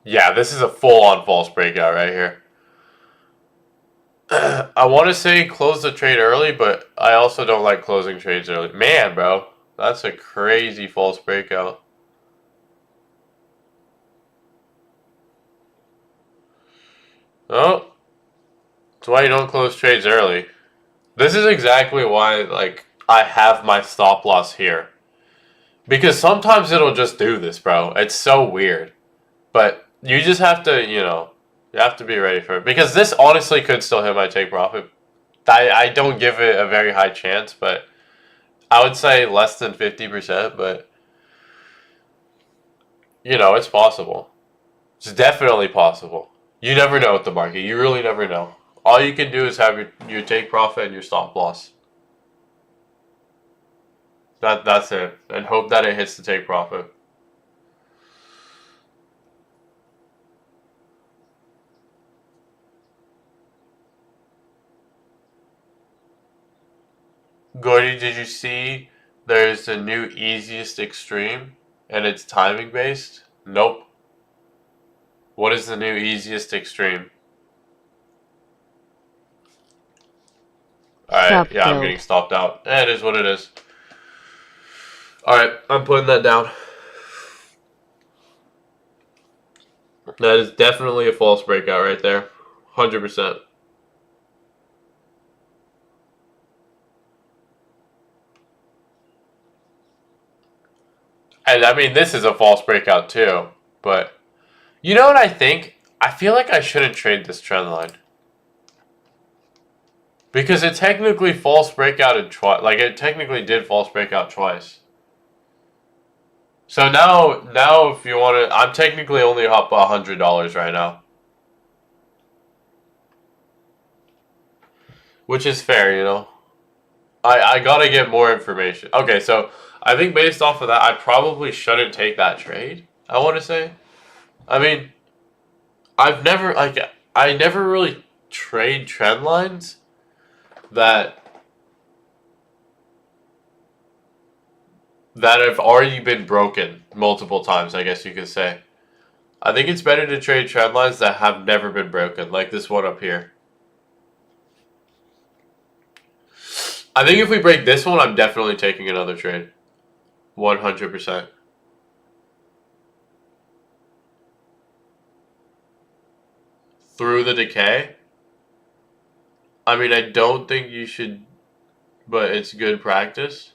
Yeah, this is a full-on false breakout right here. I want to say close the trade early, but I also don't like closing trades early. Man, bro, that's a crazy false breakout. Oh, that's why you don't close trades early. This is exactly why, like, I have my stop loss here. Because sometimes it'll just do this, bro. It's so weird. But you just have to, you know, you have to be ready for it. Because this honestly could still hit my take profit. I don't give it a very high chance, but I would say less than 50%, but you know, it's possible. It's definitely possible. You never know with the market. You really never know. All you can do is have your take profit and your stop loss. That's it. And hope that it hits the take profit. Gordy, did you see there's a new easiest extreme and it's timing based? Nope. What is the new easiest extreme? Alright, yeah, I'm getting stopped out. It is what it is. Alright, I'm putting that down. That is definitely a false breakout right there. 100%. And I mean, this is a false breakout too. But you know what I think? I feel like I shouldn't trade this trend line. Because it technically false breakouted twice. Like, it technically did false breakout twice. So now if you want to, I'm technically only up $100 right now. Which is fair, you know. I gotta get more information. Okay, so I think based off of that, I probably shouldn't take that trade, I want to say. I mean, I never really trade trend lines that have already been broken multiple times, I guess you could say. I think it's better to trade trend lines that have never been broken, like this one up here. I think if we break this one, I'm definitely taking another trade. 100%. Through the decay? I mean, I don't think you should, but it's good practice.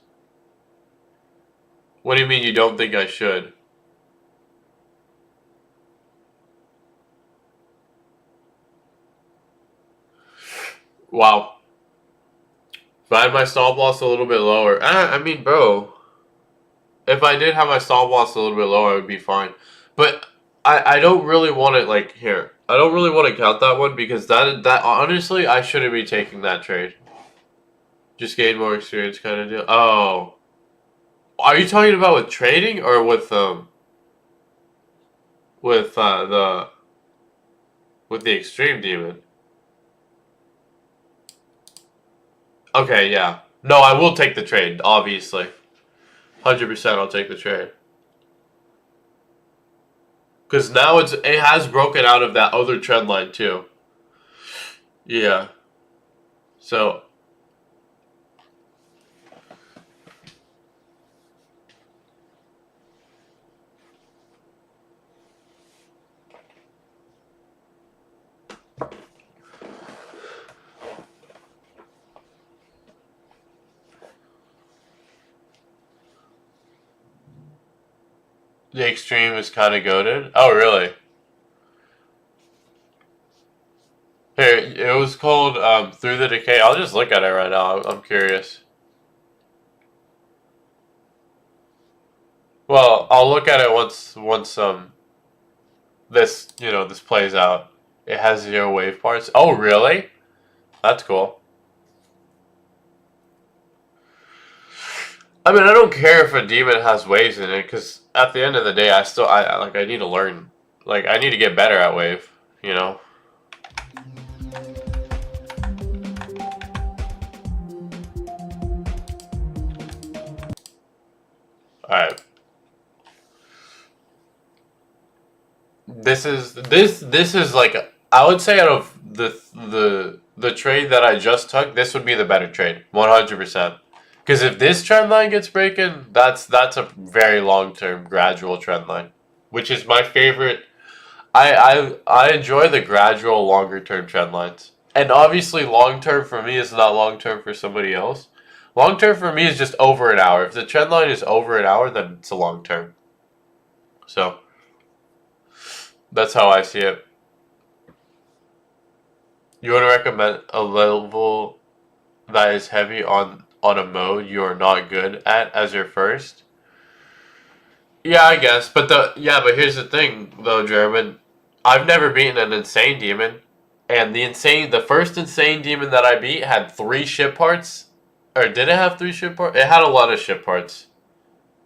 What do you mean you don't think I should? Wow. If I had my stop loss a little bit lower, I mean, bro, if I did have my stop loss a little bit lower, I would be fine. But I don't really want it, like, here. I don't really want to count that one because that honestly, I shouldn't be taking that trade. Just gain more experience kind of deal. Oh. Are you talking about with trading or with the extreme demon? Okay, yeah. No, I will take the trade, obviously. 100% I'll take the trade. Because now it has broken out of that other trend line too. Yeah. So the extreme is kind of goated. Oh, really? Here, it was called Through the Decay. I'll just look at it right now. I'm curious. Well, I'll look at it once this plays out. It has 0 wave parts. Oh, really? That's cool. I mean, I don't care if a demon has waves in it, because at the end of the day, I need to learn. Like, I need to get better at wave, you know? Alright. This is like, I would say out of the trade that I just took, this would be the better trade. 100%. Because if this trend line gets breaking, that's a very long-term gradual trend line, which is my favorite. I enjoy the gradual longer-term trend lines. And obviously long-term for me is not long-term for somebody else. Long-term for me is just over an hour. If the trend line is over an hour, then it's a long-term. So that's how I see it. You want to recommend a level that is heavy on a mode you are not good at as your first? Yeah, I guess. But here's the thing though, German. I've never beaten an insane demon. And the first insane demon that I beat had 3 ship parts. Or did it have 3 ship parts? It had a lot of ship parts.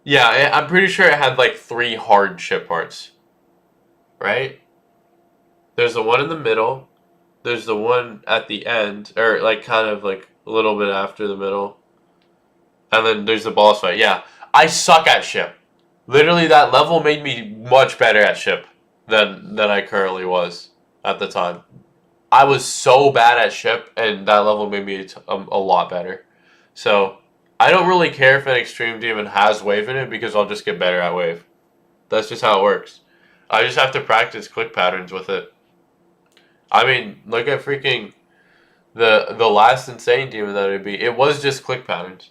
Yeah, I'm pretty sure it had like 3 hard ship parts. Right? There's the one in the middle. There's the one at the end, or like kind of like a little bit after the middle. And then there's the boss fight. Yeah, I suck at ship. Literally, that level made me much better at ship than I currently was at the time. I was so bad at ship, and that level made me a lot better. So, I don't really care if an extreme demon has wave in it, because I'll just get better at wave. That's just how it works. I just have to practice click patterns with it. I mean, look at freaking the last insane demon that it'd be. It was just click patterns.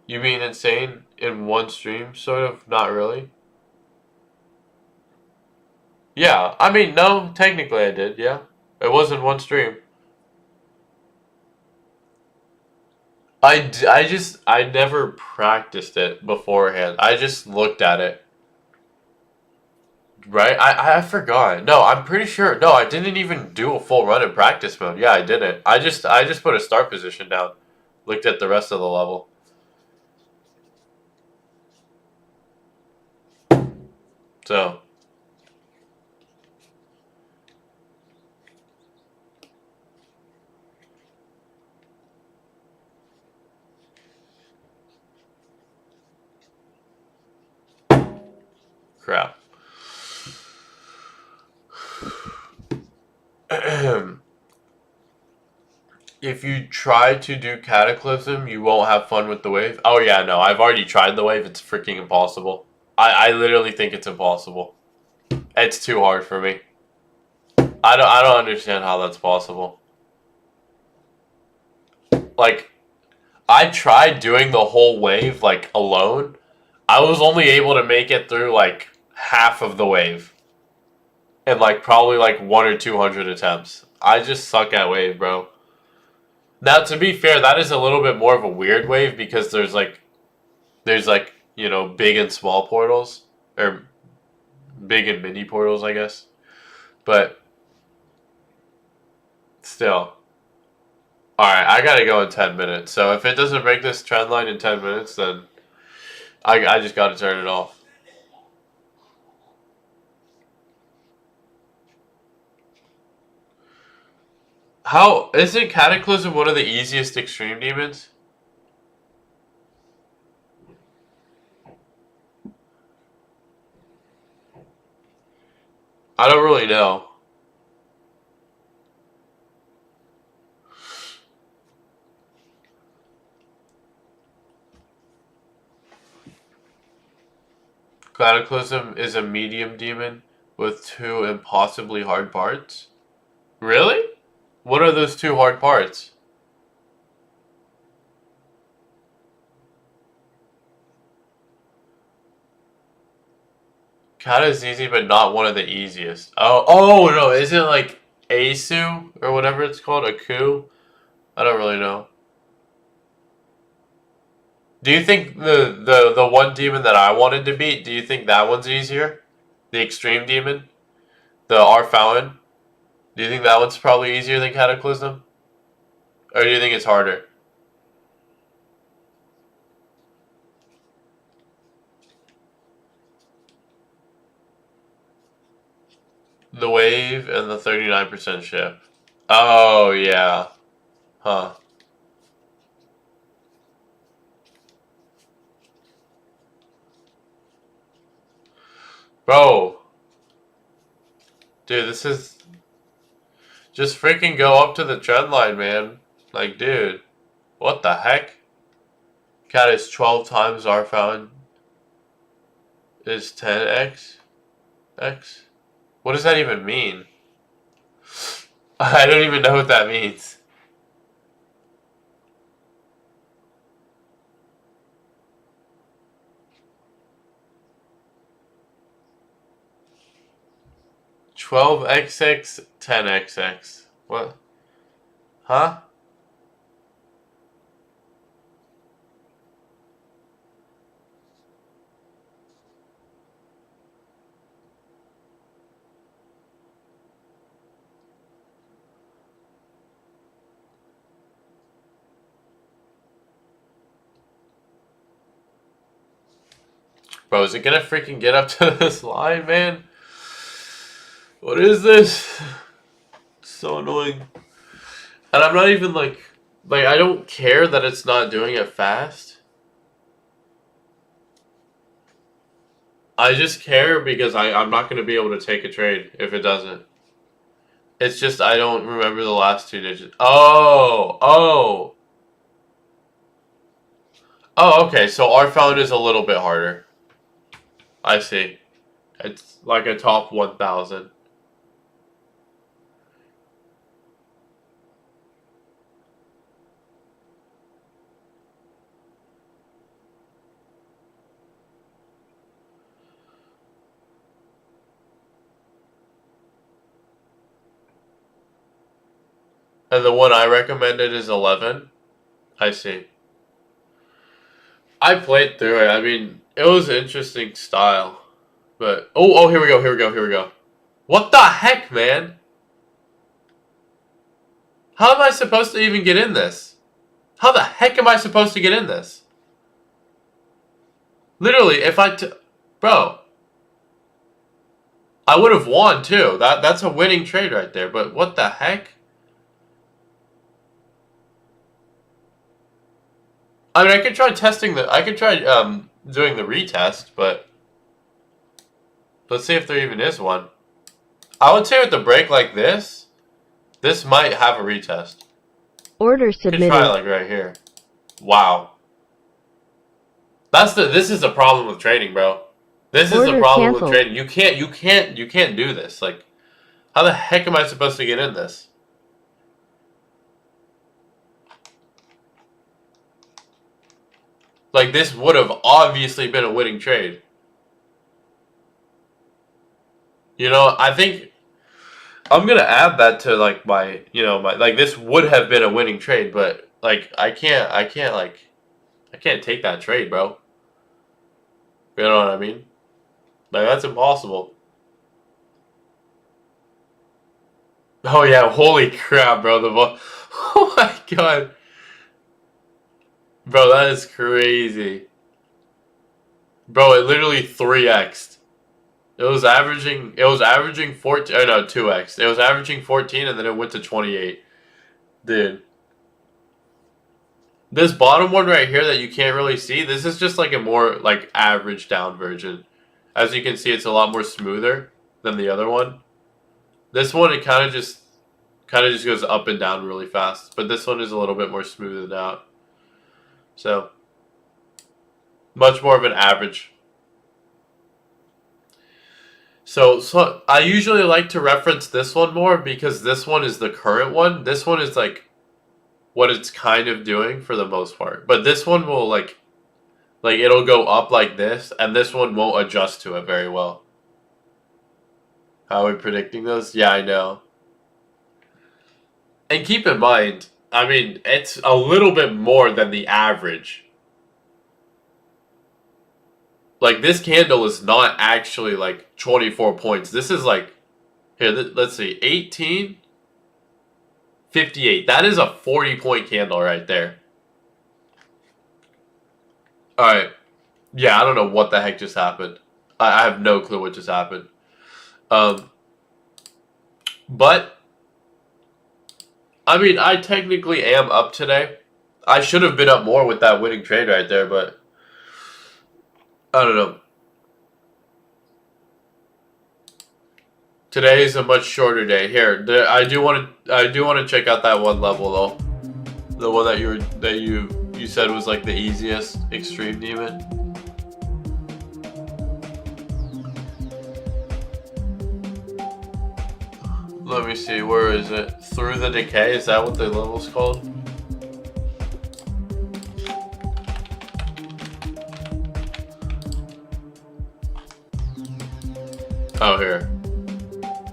You mean insane in one stream, sort of? Not really. Yeah, I mean, no, technically I did, yeah. It was in one stream. I never practiced it beforehand. I just looked at it. Right? I forgot. No, I'm pretty sure. No, I didn't even do a full run in practice mode. Yeah, I didn't. I just put a start position down. Looked at the rest of the level. So, crap. If you try to do Cataclysm, you won't have fun with the wave. Oh yeah, no, I've already tried the wave. It's freaking impossible. I literally think it's impossible. It's too hard for me. I don't understand how that's possible. Like, I tried doing the whole wave like alone. I was only able to make it through like half of the wave. In like probably like 1 or 200 attempts. I just suck at wave, bro. Now, to be fair, that is a little bit more of a weird wave because there's big and small portals, or big and mini portals, I guess. But Still. Alright, I gotta go in 10 minutes. So if it doesn't break this trend line in 10 minutes, then I just gotta turn it off. How isn't Cataclysm one of the easiest extreme demons? I don't really know. Cataclysm is a medium demon with 2 impossibly hard parts. Really? What are those 2 hard parts? Cat is easy, but not one of the easiest. Oh no, is it like Asu or whatever it's called? Aku? I don't really know. Do you think the one demon that I wanted to beat, do you think that one's easier? The extreme demon? The Arfauen? Do you think that one's probably easier than Cataclysm? Or do you think it's harder? The wave and the 39% ship. Oh, yeah. Huh. Bro. Dude, this is... Just freaking go up to the trend line, man. Like, dude. What the heck? Cat is 12 times Arfauen. Is 10x? X? What does that even mean? I don't even know what that means. $12xx, 10xx. What? Huh? Bro, is it gonna freaking get up to this line, man? What is this? So annoying. And I'm not even like I don't care that it's not doing it fast. I just care because I'm not going to be able to take a trade if it doesn't. It's just I don't remember the last 2 digits. Oh, okay, so our found is a little bit harder. I see. It's like a top 1,000. And the one I recommended is 11. I see. I played through it. I mean, it was an interesting style. But, oh, here we go. What the heck, man? How am I supposed to even get in this? How the heck am I supposed to get in this? Literally, if bro, I would have won too. That's a winning trade right there. But what the heck? I mean, I could try doing the retest, but let's see if there even is one. I would say with the break like this might have a retest. Order Could submitted. try like right here. Wow. This is the problem with trading, bro. This is the Order problem canceled. with trading. You can't do this. Like, how the heck am I supposed to get in this? Like, this would have obviously been a winning trade. You know, I think I'm gonna add that to like my like this would have been a winning trade, but like I can't take that trade, bro. You know what I mean? Like, that's impossible. Oh yeah, holy crap, bro. Oh my god. Bro, that is crazy. Bro, it literally 3x'd. It was averaging 14, oh no, 2x. It was averaging 14 and then it went to 28. Dude. This bottom one right here that you can't really see, this is just like a more like average down version. As you can see, it's a lot more smoother than the other one. This one, it kind of just goes up and down really fast. But this one is a little bit more smoothed out. So, much more of an average. So I usually like to reference this one more because this one is the current one. This one is like what it's kind of doing for the most part. But this one will like it'll go up like this, and this one won't adjust to it very well. How are we predicting those? Yeah, I know. And keep in mind, I mean, it's a little bit more than the average. Like, this candle is not actually, like, 24 points. This is, like, here, let's see, 18, 58. That is a 40-point candle right there. Alright. Yeah, I don't know what the heck just happened. I have no clue what just happened. But, I mean, I technically am up today. I should have been up more with that winning trade right there, but I don't know. Today is a much shorter day. Here, I do want to check out that one level though. The one that you said was like the easiest extreme demon. Let me see, where is it? Through the Decay, is that what the level's called? Oh, here.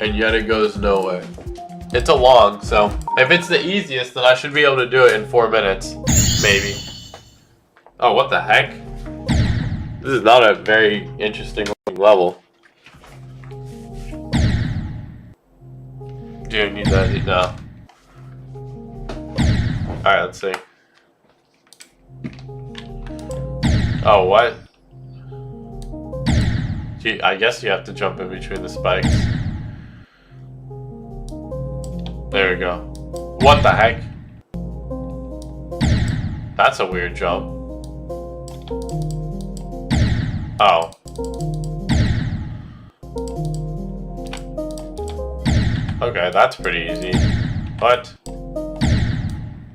And yet it goes nowhere. It's a long, so if it's the easiest, then I should be able to do it in 4 minutes. Maybe. Oh, what the heck? This is not a very interesting level. Do you need that? No. Alright, let's see. Oh, what? Gee, I guess you have to jump in between the spikes. There we go. What the heck? That's a weird jump. Oh. Okay, that's pretty easy. What?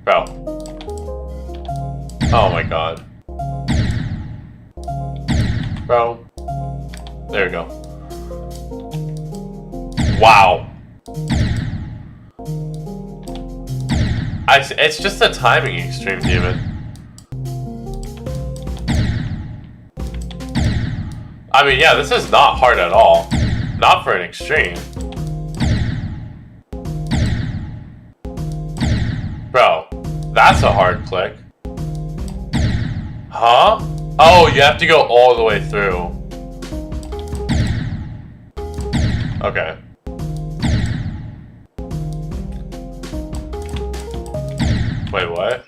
Bro. Oh my god. Bro. There we go. Wow. It's just a timing extreme demon. I mean, yeah, this is not hard at all. Not for an extreme. Bro, that's a hard click. Huh? Oh, you have to go all the way through. Okay. Wait, what?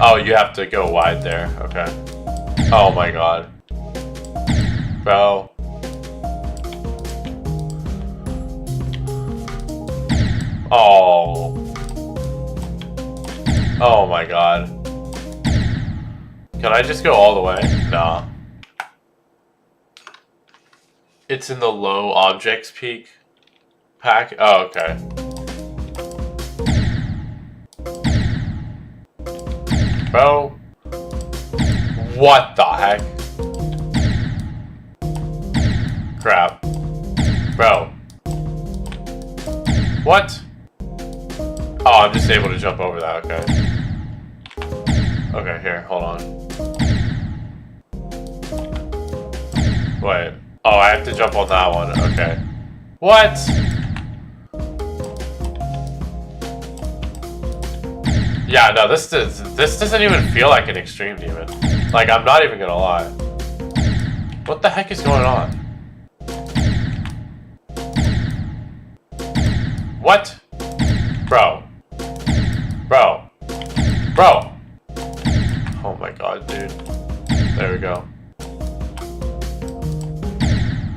Oh, you have to go wide there. Okay. Oh my god. Bro. Oh. Oh my god. Can I just go all the way? Nah. It's in the low objects peak pack? Oh, okay. Bro. What the heck? Crap. Bro. What? Oh, I'm just able to jump over that, okay. Okay, here, hold on. Wait. Oh, I have to jump on that one, okay. What? Yeah, no, this doesn't even feel like an extreme demon. Like, I'm not even gonna lie. What the heck is going on? Bro. Bro. Bro. Oh my god, dude. There we go.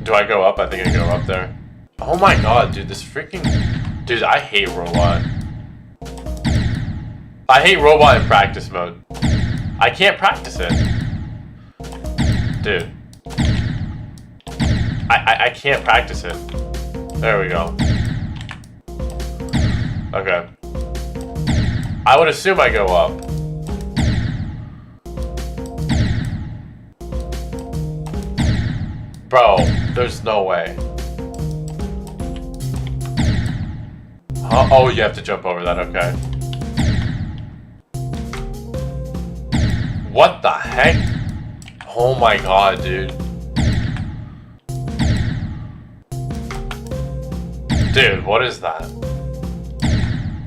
Do I go up? I think I go up there. Oh my god, dude. This freaking... Dude, I hate robot. I hate robot in practice mode. I can't practice it. Dude. I can't practice it. There we go. Okay. I would assume I go up. Bro, there's no way. Huh? Oh, you have to jump over that, okay. What the heck? Oh my god, dude. Dude, what is that?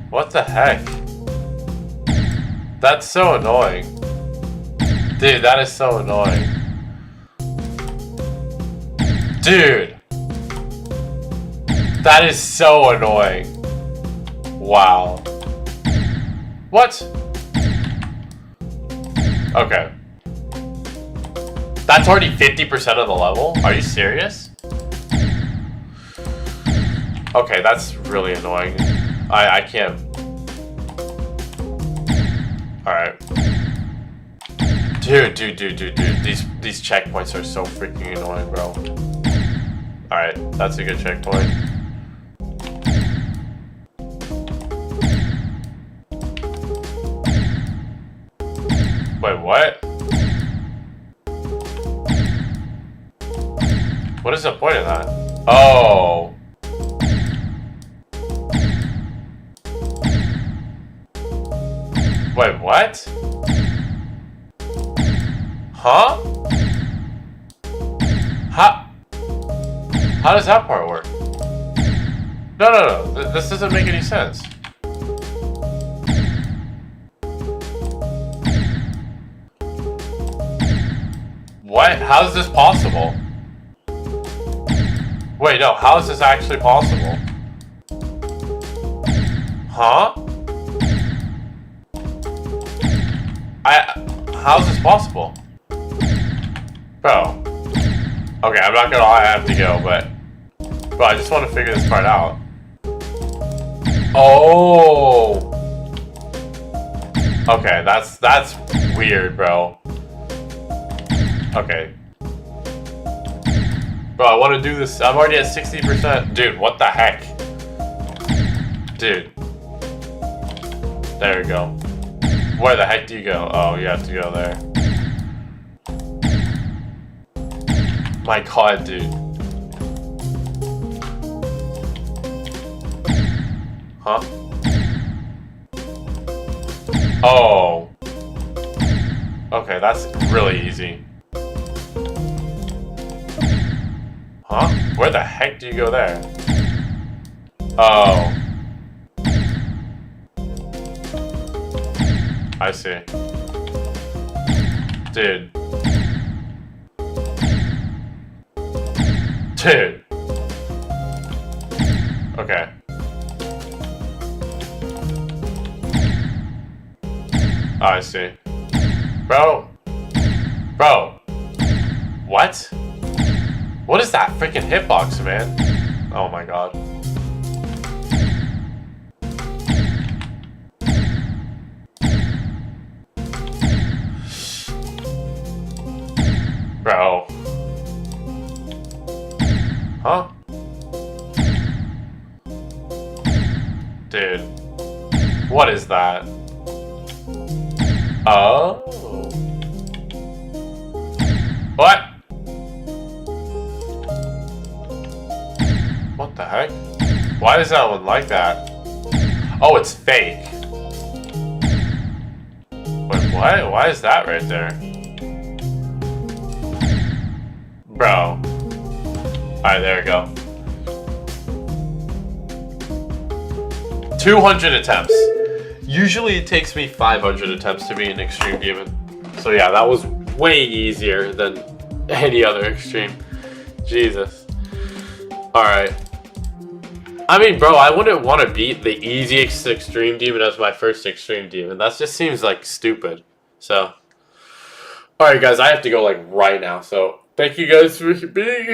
What the heck? That's so annoying. Dude, that is so annoying. Dude! That is so annoying. Wow. What? Okay. That's already 50% of the level? Are you serious? Okay, that's really annoying. I can't. Alright. Dude. These checkpoints are so freaking annoying, bro. Alright, that's a good checkpoint. Wait, what? What is the point of that? Oh. Wait, what? Huh? How does that part work? No. This doesn't make any sense. What? How is this possible? Wait, no. How is this actually possible? Huh? How is this possible? Bro. Okay, I'm not gonna lie, I have to go, but I just want to figure this part out. Oh. Okay, that's weird, bro. Okay. Bro, I want to do this. I'm already at 60%. Dude, what the heck? Dude. There we go. Where the heck do you go? Oh, you have to go there. My god, dude. Huh? Oh. Okay, that's really easy. Huh? Where the heck do you go there? Oh. I see. Dude. Dude. Okay. Oh, I see. Bro. What? What is that freaking hitbox, man? Oh my god. Bro. Huh? Dude. What is that? Oh. What? What the heck? Why is that one like that? Oh, it's fake. Wait, what? Why is that right there? Bro. Alright, there we go. 200 attempts. Usually it takes me 500 attempts to be an extreme demon. So yeah, that was way easier than any other extreme. Jesus. Alright. I mean, bro, I wouldn't want to beat the easiest extreme demon as my first extreme demon. That just seems like stupid. So, alright guys, I have to go like right now. So, thank you guys for being here.